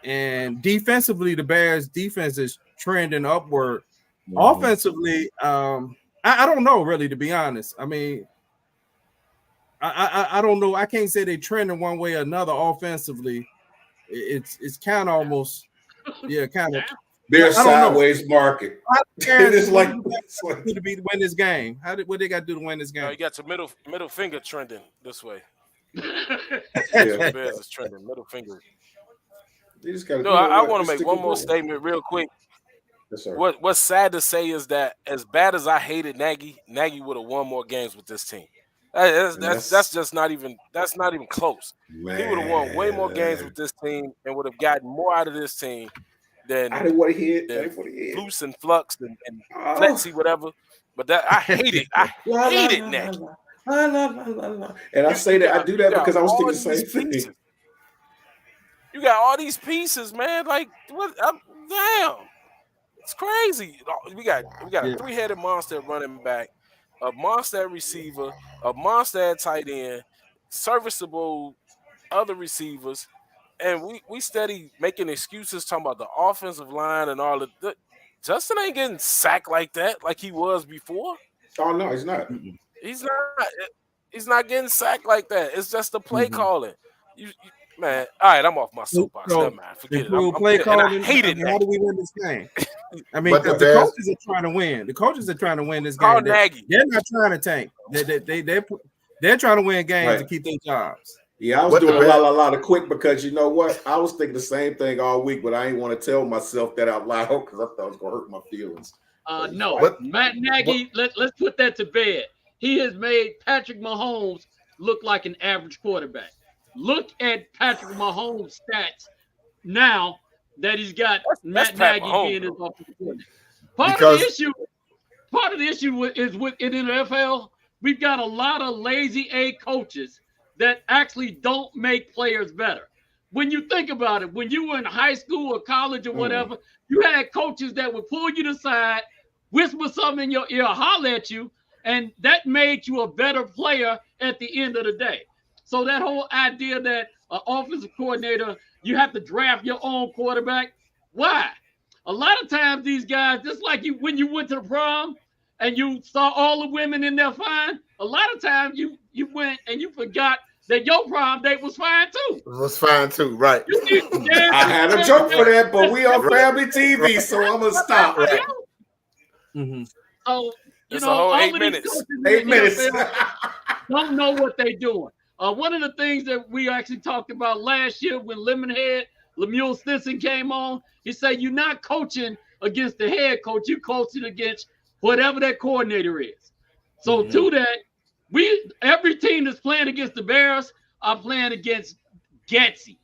and defensively, the Bears defense is trending upward. Offensively, I don't know, really, to be honest. I mean, I don't know. I can't say they trending one way or another offensively. It's kind of almost, kind of. They're sideways market. It's like to win this game. What they got to do to win this game? No, you got your middle finger trending this way. The Bears is trending middle finger. I want to make one more statement real quick. Yes, sir. What's sad to say is that as bad as I hated Nagy would have won more games with this team. That's just not even close. Man. He would have won way more games with this team and would have gotten more out of this team than I didn't want to hear Loose and Flux and Flexi, whatever. But that I hate it. I hated Nagy. And I say that I do that because I was thinking the same thing. You got all these pieces, man. Like what? Damn. It's crazy. We got a three-headed monster running back, a monster receiver, a monster tight end, serviceable other receivers, and we steady making excuses talking about the offensive line and all of that. Justin ain't getting sacked like that like he was before. Oh no, he's not. He's not getting sacked like that. It's just the play calling. Man, all right, I'm off my soapbox. So, Never mind. Forget it. improve I'm play and I calling. hated How Nagy. do we win this game? I mean, But the because the Bears- coaches are trying to win. The coaches are trying to win this Call game. Nagy. They're not trying to tank. They're trying to win games Right. to keep their jobs. Yeah, I was What doing the a lot of quick because you know what? I was thinking the same thing all week, but I didn't want to tell myself that out loud because I thought it was going to hurt my feelings. No, What- Matt Nagy, let's put that to bed. He has made Patrick Mahomes look like an average quarterback. Look at Patrick Mahomes' stats now that he's got That's Matt Pat Nagy Mahomes, being his though. offensive coordinator. Part of the issue is with in the NFL, we've got a lot of lazy A coaches that actually don't make players better. When you think about it, when you were in high school or college or whatever, you had coaches that would pull you to the side, whisper something in your ear, holler at you, and that made you a better player at the end of the day. So that whole idea that an offensive coordinator, you have to draft your own quarterback, why? A lot of times these guys, just like you when you went to the prom and you saw all the women in there fine, a lot of times you went and you forgot that your prom date was fine too. It was fine too, right? I had a joke for that, but we on family TV, so I'm gonna stop. Right. Mm-hmm. So It's a whole all 8 of minutes. these coaches in the 8 minutes. NFL don't know what they're doing. One of the things that we actually talked about last year when Lemonhead Lemuel Stinson came on, he said, you're not coaching against the head coach, you're coaching against whatever that coordinator is. So to that, every team that's playing against the Bears are playing against Getsy.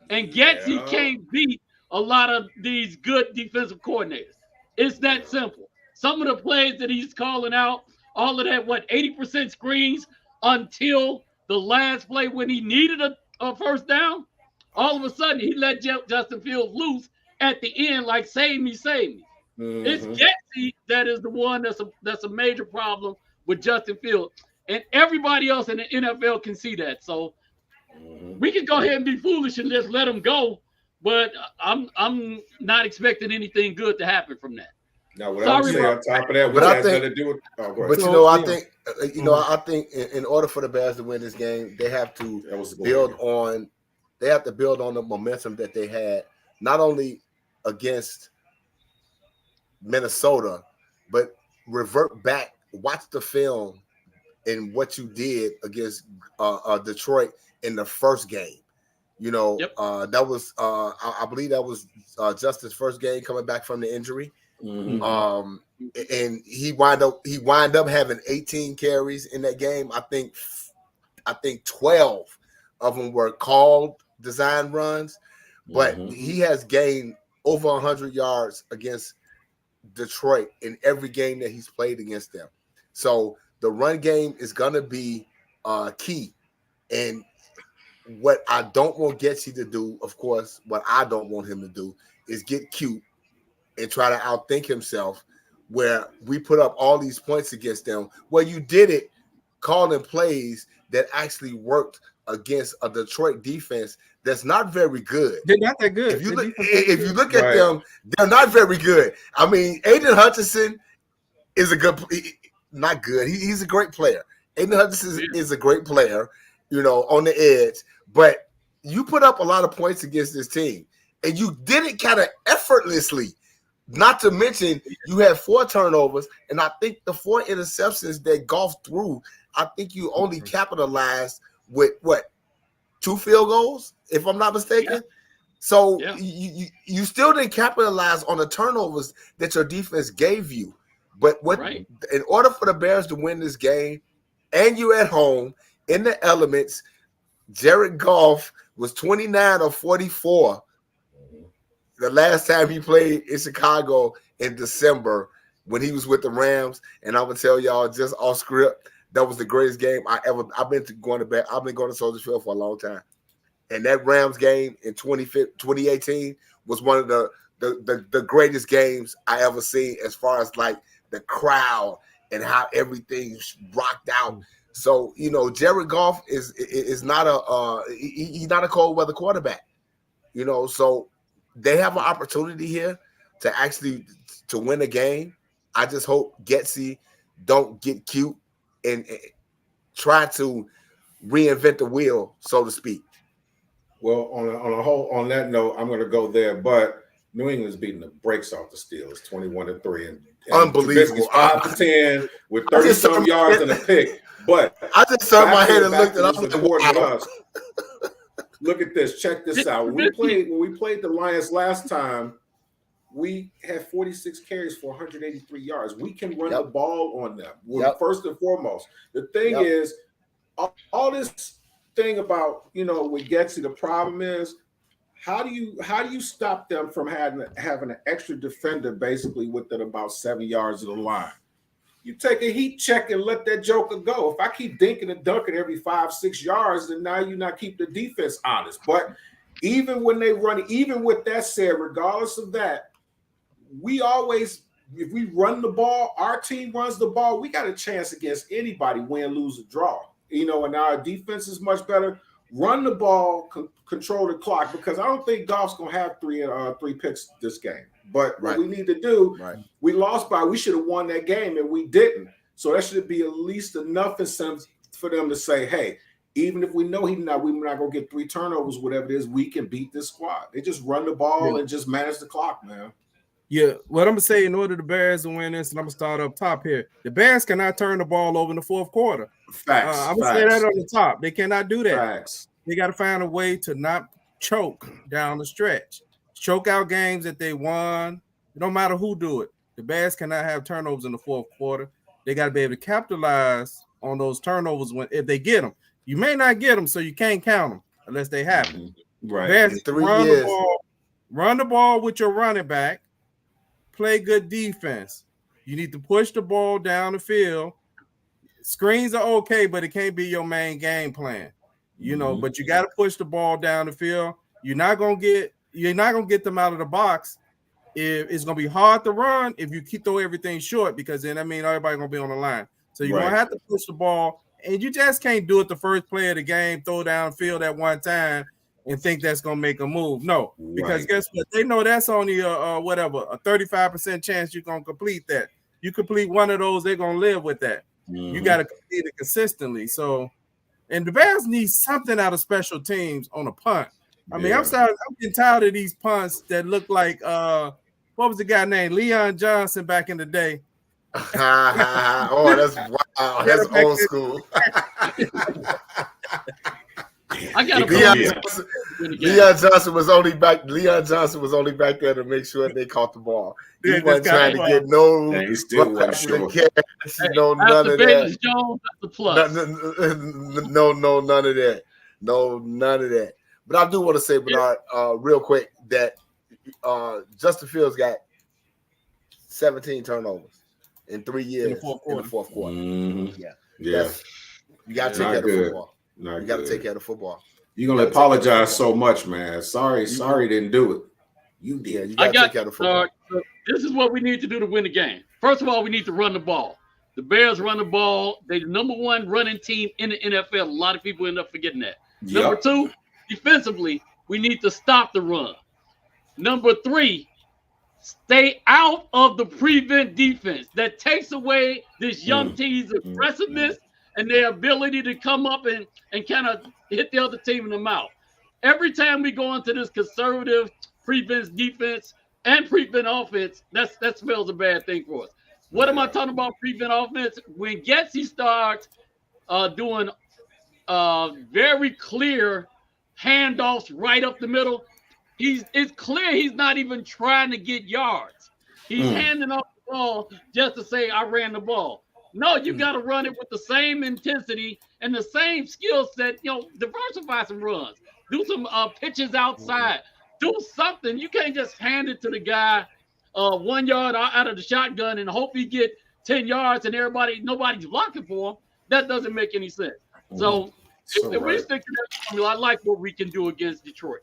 And Getsy can't beat a lot of these good defensive coordinators. It's that simple. Some of the plays that he's calling out, all of that, 80% screens until the last play when he needed a first down, all of a sudden he let Justin Fields loose at the end, like, save me, save me. It's Getsy that is the one that's a major problem with Justin Fields. And everybody else in the NFL can see that. So we can go ahead and be foolish and just let him go. But I'm not expecting anything good to happen from that. Now, what I would say on top of that, which But I has think- nothing to do with. Oh, go ahead. But I think in order for the Bears to win this game, they have to That was the goal. build on. They have to build on the momentum that they had, not only against Minnesota, but revert back, watch the film, and what you did against Detroit in the first game. You know, that was I believe that was Justin's first game coming back from the injury. And he wind up having 18 carries in that game. I think 12 of them were called design runs, but he has gained over 100 yards against Detroit in every game that he's played against them. So the run game is gonna be key. And what I don't want Getsy to do, of course, what I don't want him to do is get cute and try to outthink himself, where we put up all these points against them. Well, you did it calling plays that actually worked against a Detroit defense that's not very good. They're not that good. If you look at them, they're not very good. I mean, Aiden Hutchinson is not good. He's a great player. Aiden Hutchinson is a great player, you know, on the edge. But you put up a lot of points against this team, and you did it kind of effortlessly. Not to mention, you had 4 turnovers, and I think the 4 interceptions that Goff threw, I think you only capitalized with 2 field goals, if I'm not mistaken. Yeah. So you still didn't capitalize on the turnovers that your defense gave you. But in order for the Bears to win this game, and you at home in the elements, Jared Goff was 29 of 44 the last time he played in Chicago in December when he was with the Rams. And I would tell y'all just off script, that was the greatest game I've been going to Soldier Field for a long time. And that Rams game in 2018 was one of the greatest games I ever seen, as far as like the crowd and how everything rocked out. So, you know, Jared Goff is not he's not a cold weather quarterback, you know. So they have an opportunity here to actually to win a game. I just hope Getsy don't get cute and try to reinvent the wheel, so to speak. Well, on that note, I'm going to go there, but New England's beating the brakes off the Steelers, 21-3, and unbelievable. Trubisky's 5-10 with 30-some yards and a pick. But I just turned my head and looked at it. Important to us. Look at this. Check this out. When we played the Lions last time, we had 46 carries for 183 yards. We can run the ball on them. First and foremost, the thing is, all this thing about with Getsy, the problem is how do you stop them from having an extra defender basically within about 7 yards of the line? You take a heat check and let that joker go. If I keep dinking and dunking every 5-6 yards, then now you not keep the defense honest. But even when they run, even with that said, regardless of that, we always, if we run the ball, our team runs the ball, we got a chance against anybody, win, lose, or draw. And our defense is much better. Run the ball, control the clock, because I don't think Goff's going to have three picks this game. But what we need to do, we lost we should have won that game, and we didn't. So that should be at least enough incentive for them to say, hey, even if we know we're not going to get 3 turnovers, whatever it is, we can beat this squad. They just run the ball and just manage the clock, man. Yeah, what I'm going to say, in order the Bears to win this, and I'm going to start up top here, the Bears cannot turn the ball over in the fourth quarter. Facts. I'm going to say that on the top. They cannot do that. Facts. They got to find a way to not choke down the stretch. Choke out games that they won. It don't matter who do it. The Bears cannot have turnovers in the fourth quarter. They got to be able to capitalize on those turnovers if they get them. You may not get them, so you can't count them unless they happen. Right. Bears, run the ball with your running back. Play good defense. You need to push the ball down the field. Screens are okay, but it can't be your main game plan. But you got to push the ball down the field. You're not gonna get them out of the box. It's gonna be hard to run if you throw everything short, because then everybody's gonna be on the line. So you're gonna have to push the ball, and you just can't do it the first play of the game, throw downfield at one time, and think that's gonna make a move. No, because guess what? They know that's only a 35% chance you're gonna complete that. You complete one of those, they're gonna live with that. You got to complete it consistently. So, and the Bears need something out of special teams on a punt. I'm getting tired of these punts that look like what was the guy named Leon Johnson back in the day? Oh, that's wow. That's old school. I got Leon Johnson was only back there to make sure they caught the ball. He wasn't trying to get no. He still wasn't sure. None of that. Jones, that's the plus. No, none of that. No, none of that. But I do want to say, Bernard, real quick, that Justin Fields got 17 turnovers in 3 years in the fourth quarter. Mm-hmm. Yeah. You got to take care of the football. You got to take care of the football. You're going to apologize so much, man. Sorry, didn't do it. You did. Yeah, you got to take care of the football. This is what we need to do to win the game. First of all, we need to run the ball. The Bears run the ball. They're the number 1 running team in the NFL. A lot of people end up forgetting that. Yep. Number 2, defensively, we need to stop the run. Number 3, stay out of the prevent defense. That takes away this young team's aggressiveness and their ability to come up and kind of hit the other team in the mouth. Every time we go into this conservative prevent defense and prevent offense, that spells a bad thing for us. What am I talking about prevent offense? When Getsy starts doing very clear handoffs right up the middle, it's clear he's not even trying to get yards. He's handing off the ball just to say, I ran the ball. No, you got to run it with the same intensity and the same skill set. Diversify some runs. Do some pitches outside. Do something. You can't just hand it to the guy 1 yard out of the shotgun and hope he get 10 yards and nobody's blocking for him. That doesn't make any sense. So if we stick to that formula, I like what we can do against Detroit.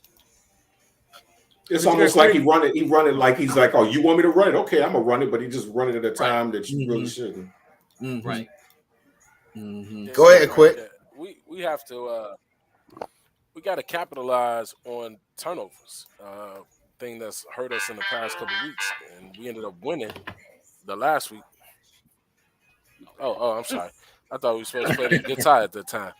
It's almost like he run it like he's like, oh, you want me to run it? Okay, I'm gonna run it, but he just run it at a time that you really shouldn't. Mm-hmm. Right. Mm-hmm. Go ahead, quick. We have to we got to capitalize on turnovers. Thing that's hurt us in the past couple of weeks, and we ended up winning the last week. Oh, I'm sorry. I thought we were supposed to play the guitar at the time.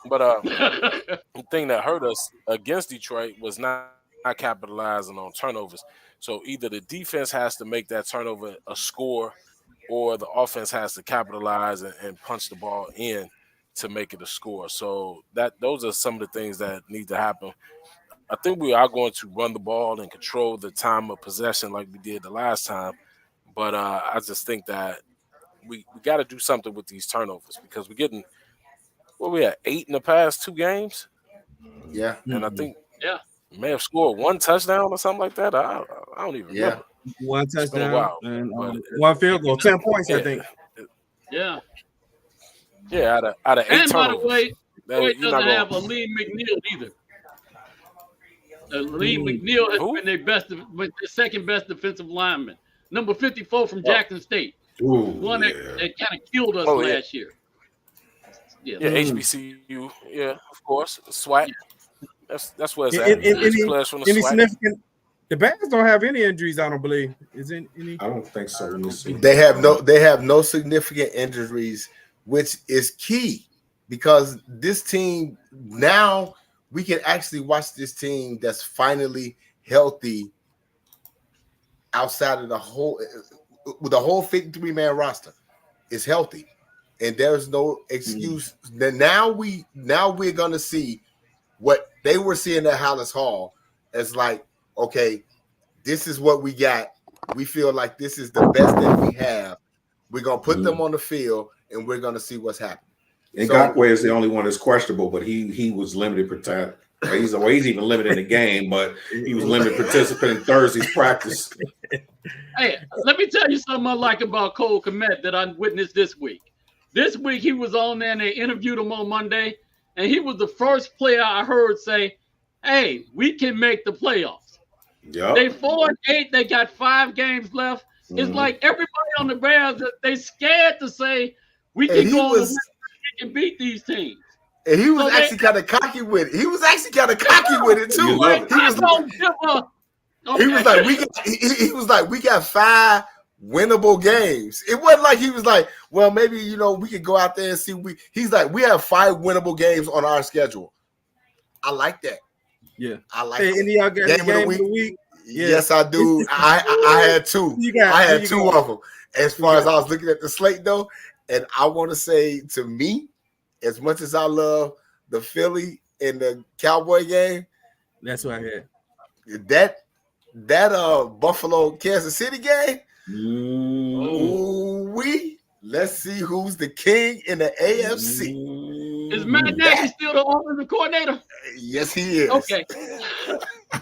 But the thing that hurt us against Detroit was not capitalizing on turnovers. So either the defense has to make that turnover a score, or the offense has to capitalize and punch the ball in to make it a score. So those are some of the things that need to happen. I think we are going to run the ball and control the time of possession like we did the last time. But I just think that we got to do something with these turnovers, because we're getting, what we at, 8 in the past 2 games? Yeah. And I think yeah. may have scored 1 touchdown or something like that. I don't even remember. 1 It's been a touchdown while, and but 1 field goal, 10 points, I think. Yeah. Yeah, out of 8 And by the turnovers. way, Detroit You're doesn't not have going. Aleem McNeil either. Aleem McNeil has Who? been their second best defensive lineman. Number 54 from Oh. Jackson State. Ooh, One that kind of killed us Oh, yeah. last year. Yeah, HBCU. Yeah, of course. SWAT. That's where it's at. Any Players from the any SWAT. significant? The Bears don't have any injuries, I don't believe. Is it any? I don't think so. Let me see. They have no significant injuries, which is key, because this team now we can actually watch this team that's finally healthy outside of the whole 53-man roster is healthy, and there's no excuse. Now we're gonna see what they were seeing at Hollis Hall as like, okay, this is what we got. We feel like this is the best that we have. We're gonna put them on the field, and we're gonna see what's happening. And Ngakwe is the only one that's questionable, but he was limited protect. He's even limited in the game, but he was limited participant in Thursday's practice. Hey, let me tell you something I like about Cole Kmet that I witnessed this week. This week he was on there and they interviewed him on Monday, and he was the first player I heard say, "Hey, we can make the playoffs." Yep. They 4-8. They got 5 games left. It's like everybody on the Bears, they scared to say we can go on the win, we can beat these teams. And he was actually kind of cocky with it. He was actually kind of cocky with it too. He was like, we got 5 winnable games. It wasn't like he was like, well, maybe we could go out there and see. He's like, we have 5 winnable games on our schedule. I like that. Yeah, I like that. Any game of the week? Yeah. Yes, I do. I had 2. I had 2 of them. As far as I was looking at the slate though, and I want to say, to me, as much as I love the Philly and the Cowboy game, that's what I had. That Buffalo Kansas City game. Let's see who's the king in the AFC. Is Matt Nagy still the offensive coordinator? Yes, he is. Okay.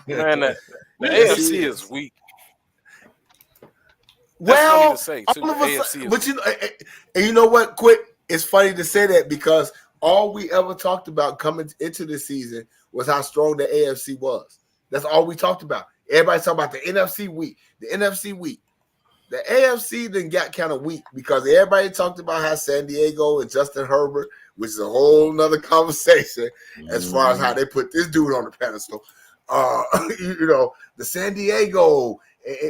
Man, the AFC is weak. Well, say, too. all of us, AFC but you know what? Quick, it's funny to say that, because all we ever talked about coming into the season was how strong the AFC was. That's all we talked about. Everybody talking about the NFC weak. The NFC weak. The AFC then got kind of weak because everybody talked about how San Diego and Justin Herbert, which is a whole nother conversation as far as how they put this dude on the pedestal. The San Diego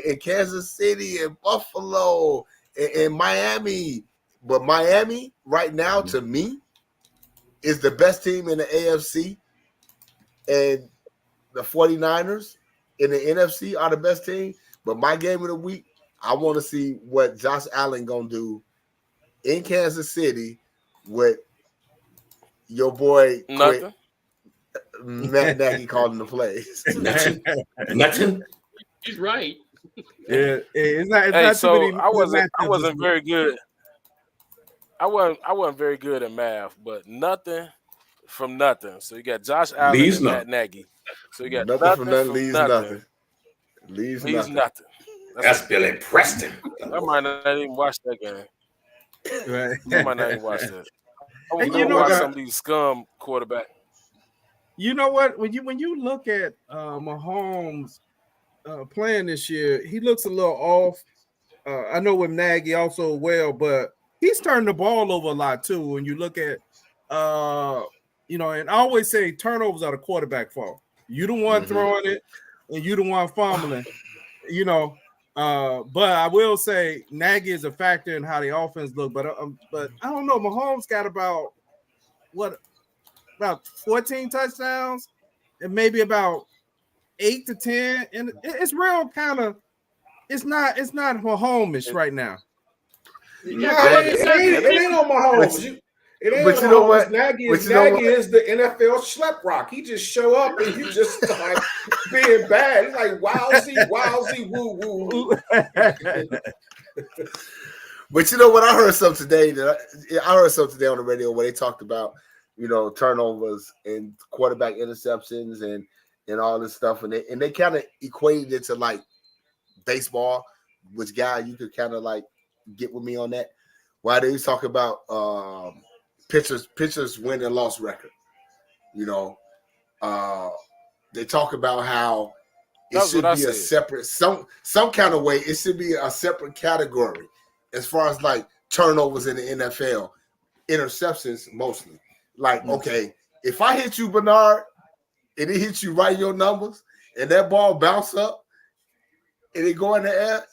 and Kansas City and Buffalo and Miami. But Miami right now, to me, is the best team in the AFC. And the 49ers in the NFC are the best team. But my game of the week, I want to see what Josh Allen going to do in Kansas City with your boy Nothing. Matt Nagy calling the plays. Nothing. He's right. Yeah, it's not so too many. I wasn't very good. I wasn't very good at math, but nothing from nothing. So you got Josh Allen and Matt Nagy. So you got nothing from nothing leaves nothing. Leaves nothing. That's Billy Preston. I might not even watch that game. Right. I might not even watch that. I was And watch some of these scum quarterback. You know what? When you look at Mahomes playing this year, he looks a little off. I know with Nagy also well, but he's turned the ball over a lot too. When you look at, and I always say turnovers are the quarterback fault. You the one throwing it, and you the one fumbling. But I will say Nagy is a factor in how the offense look. But I don't know. Mahomes got about about 14 touchdowns and maybe about 8 to 10. And it's real kind of. It's not Mahomes right now. Yeah, it ain't on Mahomes. It ain't but on you know Mahomes. what? Nagy But you know what? is the NFL schlep rock. He just show up and you just start being bad. He's like wowsy, woo woo. But you know what? I heard something today on the radio where they talked about, turnovers and quarterback interceptions and all this stuff, and they kind of equated it to like baseball, which guy you could kind of like get with me on that. Why they was talking about pitchers win and loss record. They talk about how it should be a separate some kind of way. It should be a separate category as far as like turnovers in the NFL, interceptions mostly. Like, okay, if I hit you, Bernard, and it hits you right in your numbers, and that ball bounce up, and it go in the air,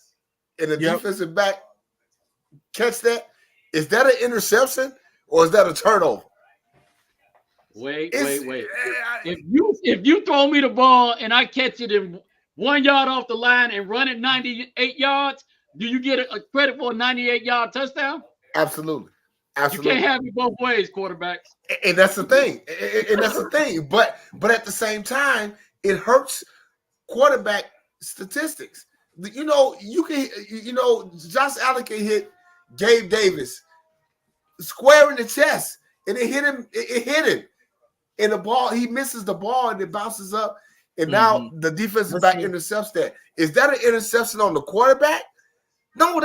and the defensive back catch that, is that an interception or is that a turnover? Wait. If you throw me the ball and I catch it in 1 yard off the line and run it 98 yards, do you get a credit for a 98-yard touchdown? Absolutely. You can't have it both ways, quarterbacks. And that's the thing. But at the same time, it hurts quarterback statistics. You can. Josh Allen can hit Gabe Davis square in the chest, and it hit him. It hit him, and the ball. He misses the ball, and it bounces up, and now the defensive back intercepts that. Is that an interception on the quarterback? No,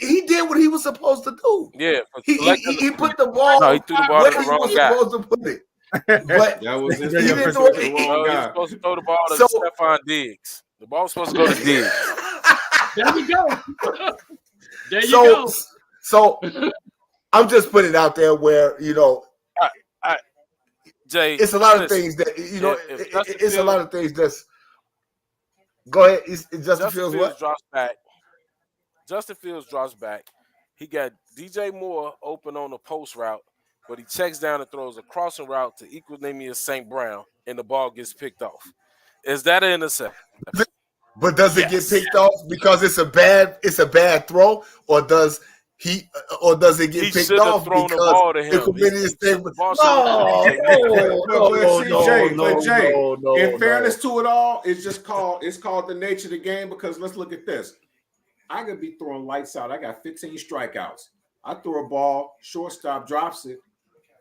he did what he was supposed to do. Yeah, he put the ball. No, he threw the ball where to the he wrong was guy. supposed to put it. But that was his he didn't do it. He was supposed to throw the ball to Stephon Diggs. The ball was supposed to go to Diggs. There you go. There you go. So I'm just putting it out there where Jay, it's a lot of things that it's a lot of things that's. Go ahead. Justin Fields what? Drops back. Justin Fields drops back. He got DJ Moore open on the post route, but he checks down and throws a crossing route to Equinemius St. Brown, and the ball gets picked off. Is that an interception? But does it get picked off because it's a bad throw, or does it get picked off because the ball to him? No. In fairness to it all, it's called the nature of the game, because let's look at this. I could be throwing lights out. I got 15 strikeouts. I throw a ball, shortstop drops it,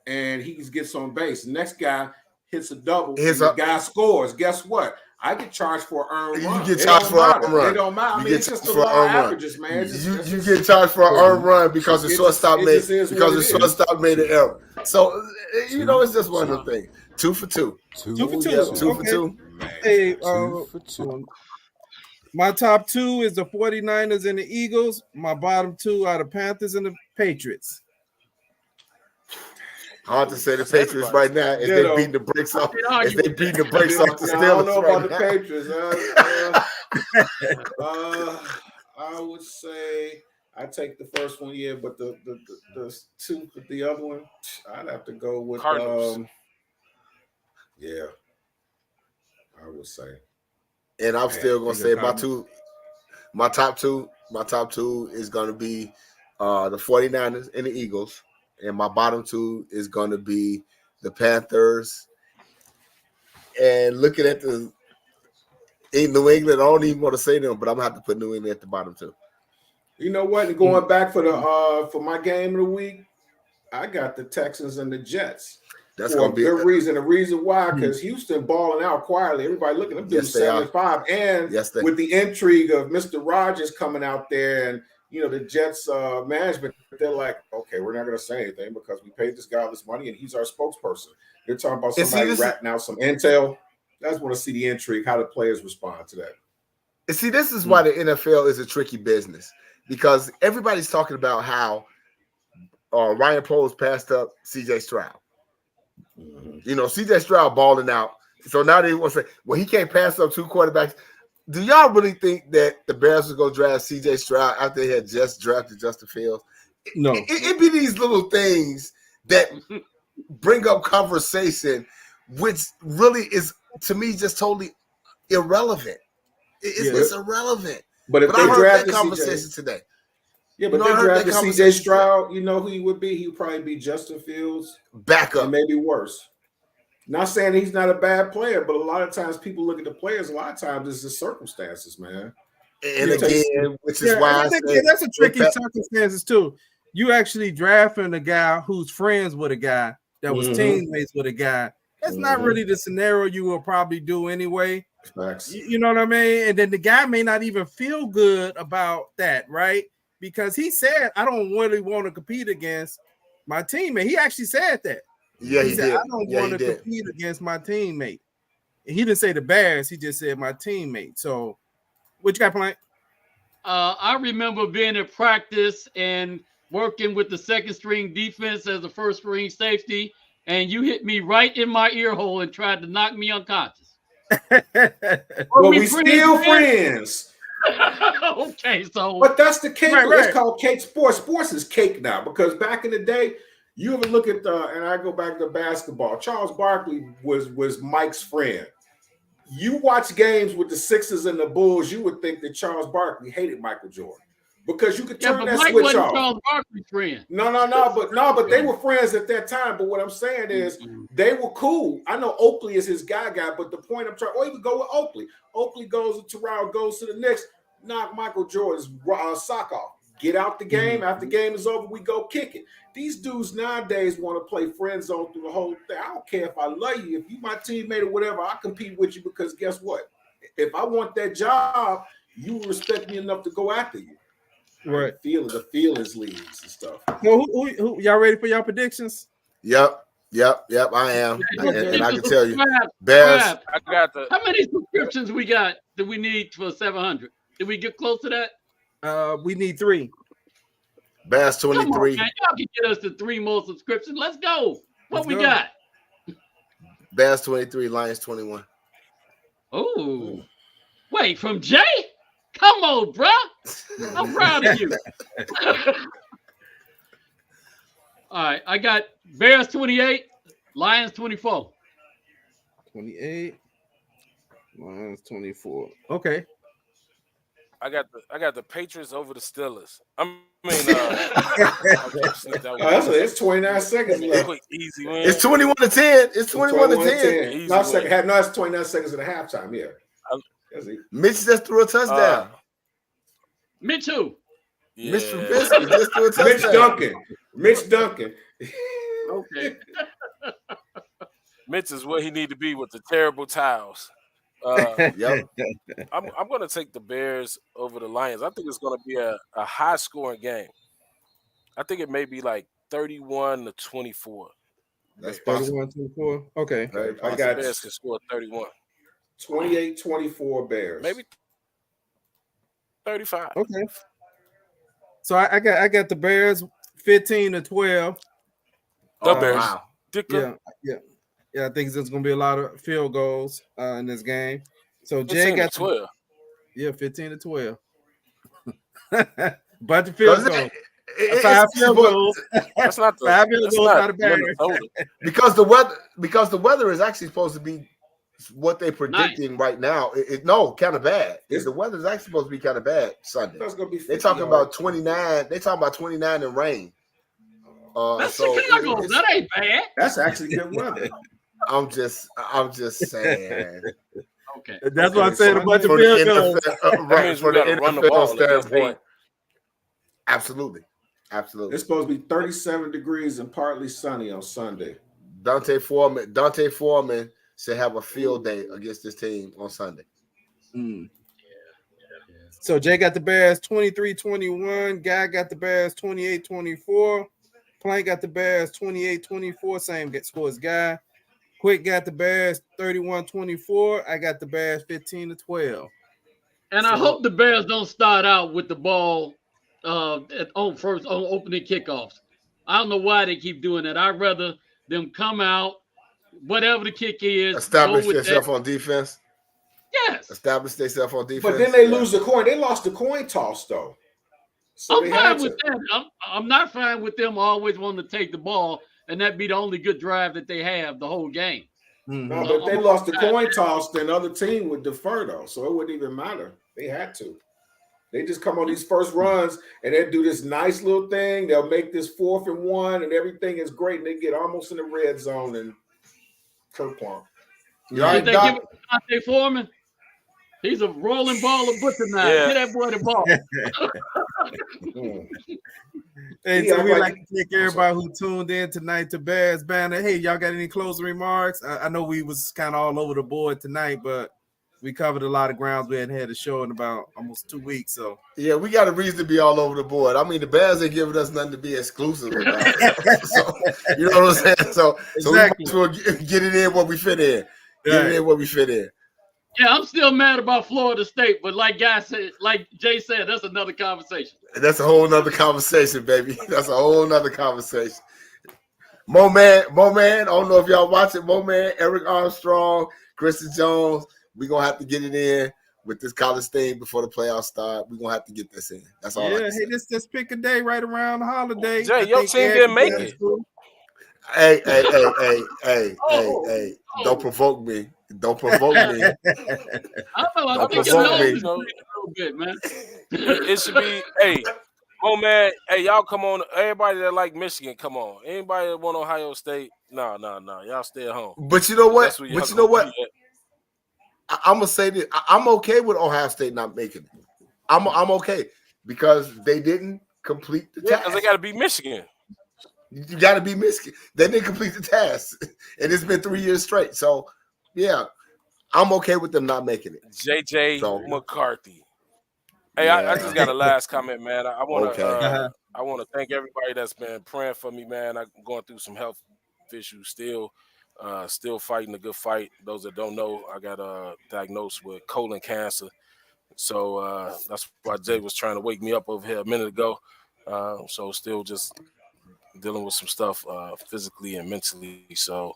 and he gets on base. The next guy hits a double, the guy scores. Guess what? I get charged for an earned run. You get charged for an earned run. It don't matter. I mean, it's just the law of averages, man. You get charged for an earned run because the shortstop made an error. So it's just one of the things. 2 for 2. 2 for 2. Yeah, 2 for 2. Hey, 2 for 2. My top 2 is the 49ers and the Eagles. My bottom 2 are the Panthers and the Patriots. Hard to say the Patriots right now as they beating the brakes off. As they beating the brakes off the Steelers. I don't know about the Patriots. I would say I take the first one, but the 2 for the other one, I'd have to go with Cardinals. I would say. And I'm still gonna say my top two is gonna be the 49ers and the Eagles. And my bottom 2 is going to be the Panthers. And looking at in New England, I don't even want to say them, but I'm going to have to put New England at the bottom 2. You know what? And going back for my game of the week, I got the Texans and the Jets. That's going to be a good reason. The reason why, because Houston balling out quietly. Everybody looking at them doing 75. And with the intrigue of Mr. Rogers coming out there and the Jets management, they're like, okay, we're not going to say anything because we paid this guy all this money and he's our spokesperson. They're talking about somebody ratting out some intel. I just want to see the intrigue, how the players respond to that. And see, this is why the NFL is a tricky business, because everybody's talking about how Ryan Poles passed up C.J. Stroud. C.J. Stroud balling out. So now they want to say, well, he can't pass up 2 quarterbacks. Do y'all really think that the Bears would go draft C.J. Stroud after they had just drafted Justin Fields? No. It'd be these little things that bring up conversation, which really is to me just totally irrelevant. It's irrelevant. But if I they heard that drafted conversation CJ, today. yeah, but You know, they I heard that drafted CJ conversation Stroud, you know who he would be? He would probably be Justin Fields, Backup. and maybe worse. Not saying he's not a bad player, but a lot of times people look at the players. A lot of times it's the circumstances, man. And again, which is why I say that's a tricky circumstances too. You actually drafting a guy who's friends with a guy that was teammates with a guy. That's not really the scenario you will probably do anyway. You know what I mean? And then the guy may not even feel good about that, right? Because he said, I don't really want to compete against my teammate. He actually said that. Yeah, he he said, did. I don't want to compete against my teammate. And he didn't say the Bears. He just said my teammate. So what you got playing? I remember being at practice and working with the second string defense as a first string safety, and you hit me right in my ear hole and tried to knock me unconscious. Well, we still friends. Okay, so but that's the cake. Right. It's called cake sports. Sports is cake now because back in the day, you ever look at and I go back to basketball. Charles Barkley was Mike's friend. You watch games with the Sixers and the Bulls, you would think that Charles Barkley hated Michael Jordan because you could turn that Mike switch wasn't off. Charles Barkley's friend. But they were friends at that time. But what I'm saying is they were cool. I know Oakley is his guy, but the point I'm trying, or even go with Oakley. Oakley goes to Terrell, goes to the Knicks, knock Michael Jordan's sock off. Get out the game. After the game is over, we go kick it. These dudes nowadays want to play friend zone through the whole thing. I don't care if I love you. If you my teammate or whatever, I compete with you because guess what? If I want that job, you will respect me enough to go after you. Right. The feelings leads and stuff. So who y'all ready for y'all predictions? Yep. I am, and I can tell you, Bears. I got the. How many subscriptions we got that we need for 700? Did we get close to that? We need 3. Bears 23. Come on, man. Y'all can get us to 3 more subscriptions. Let's go. What we got? Bears 23, Lions 21. Oh, wait, from Jay? Come on, bro. I'm proud of you. All right, I got Bears 28, Lions 24. 28, Lions 24. Okay. I got the Patriots over the Steelers. It's 29 seconds left. Quick, easy win. It's 21 to 10. It's 21 to 10. No, it's 29 seconds at the halftime. Yeah. Mitch just threw a touchdown. Mitch who? Yeah. Mitch Trubisky just threw a touchdown. Mitch Duncan. Okay. Mitch is where he need to be with the terrible towels. I'm going to take the Bears over the Lions. I think it's going to be a high-scoring game. I think it may be like 31-24. That's possible. 31-24. Okay. I got Bears can score 31. 28-24 Bears. Maybe 35. Okay. So I got the Bears 15-12. The Bears. Wow. Yeah, I think there's going to be a lot of field goals in this game. So Jay got 12. 15-12. Bunch of field goals. Five field goals. That's not 5 field goals out of Bears. Because the weather is actually supposed to be what they're predicting right now. Kind of bad. The weather is actually supposed to be kind of bad Sunday. They're talking about 29. They're talking about 29 and rain. That's Chicago. That ain't bad. That's actually good weather. I'm just saying. Okay. That's what I'm saying. A bunch of field goals. Right, from the NFL standpoint. Absolutely. It's supposed to be 37 degrees and partly sunny on Sunday. Dante Foreman should have a field day against this team on Sunday. So Jay got the Bears 23-21. Guy got the Bears 28-24. Plank got the Bears 28-24. Same score as Guy. Quick got the Bears 31-24. I got the Bears 15-12. And I hope the Bears don't start out with the ball on opening kickoffs. I don't know why they keep doing that. I'd rather them come out, whatever the kick is. Establish themselves on defense. Yes. Establish themselves on defense. But then they lose the coin. They lost the coin toss, though. So I'm fine with that. I'm not fine with them always wanting to take the ball. and that be the only good drive that they have the whole game. No, but if they lost the coin toss, then other team would defer though, so it wouldn't even matter. They had to. They just come on these first runs and they do this nice little thing. They'll make this 4th and 1, and everything is great, and they get almost in the red zone and kerplunk. Did they give it to Dante Foreman? He's a rolling ball of butcher now. Yeah. Get that boy the ball. Hey, so we'd like to thank everybody who tuned in tonight to Bears Banter. Hey, y'all got any closing remarks? I know we was kind of all over the board tonight, but we covered a lot of grounds. We hadn't had a show in about almost 2 weeks. So yeah, we got a reason to be all over the board. I mean, the Bears ain't giving us nothing to be exclusive about. So, you know what I'm saying? So we might as well get it in where we fit in. Get it in where we fit in. Yeah, I'm still mad about Florida State, but like Jay said, that's another conversation. That's a whole nother conversation, baby. That's a whole nother conversation. Mo Man, I don't know if y'all watch it. Mo Man, Eric Armstrong, Christian Jones. We're going to have to get it in with this college thing before the playoffs start. We're going to have to get this in. That's all. Yeah, hey, let's pick a day right around the holiday. Jay, your team didn't make it. Hey. Don't provoke me. Don't provoke me. I think your nose is a little bit, man. It should be, hey, man, hey, y'all come on. Everybody that like Michigan, come on. Anybody that want Ohio State, no. Y'all stay at home. But you know what? I'm gonna say this. I'm okay with Ohio State not making it. I'm okay because they didn't complete the task. Because they got to beat Michigan. You got to beat Michigan. They didn't complete the task, and it's been 3 years straight. So, yeah, I'm okay with them not making it. JJ McCarthy. Hey, I just got a last comment, man. I want to thank everybody that's been praying for me, man. I'm going through some health issues still. Still fighting a good fight. Those that don't know, I got diagnosed with colon cancer. So that's why Jay was trying to wake me up over here a minute ago. So still just dealing with some stuff physically and mentally. So,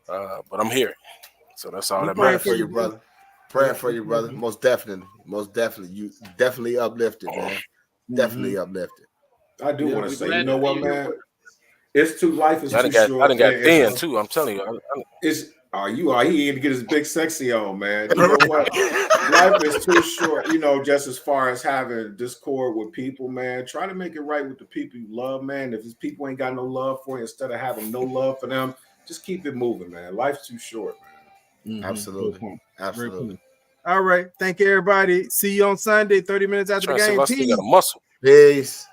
but I'm here. So that's all that matters. Praying for you, brother. Praying for you, brother. Most definitely. You definitely uplifted, man. Definitely uplifted. I do want to say, you know what, man? It's too life is too short. I done got thin too. I'm telling you. He had to get his big sexy on, man. You know what? Life is too short. You know, just as far as having discord with people, man. Try to make it right with the people you love, man. If these people ain't got no love for you, instead of having no love for them, just keep it moving, man. Life's too short, man. Absolutely. All right. Thank you, everybody. See you on Sunday, 30 minutes after the game. Peace. Got a muscle. Peace.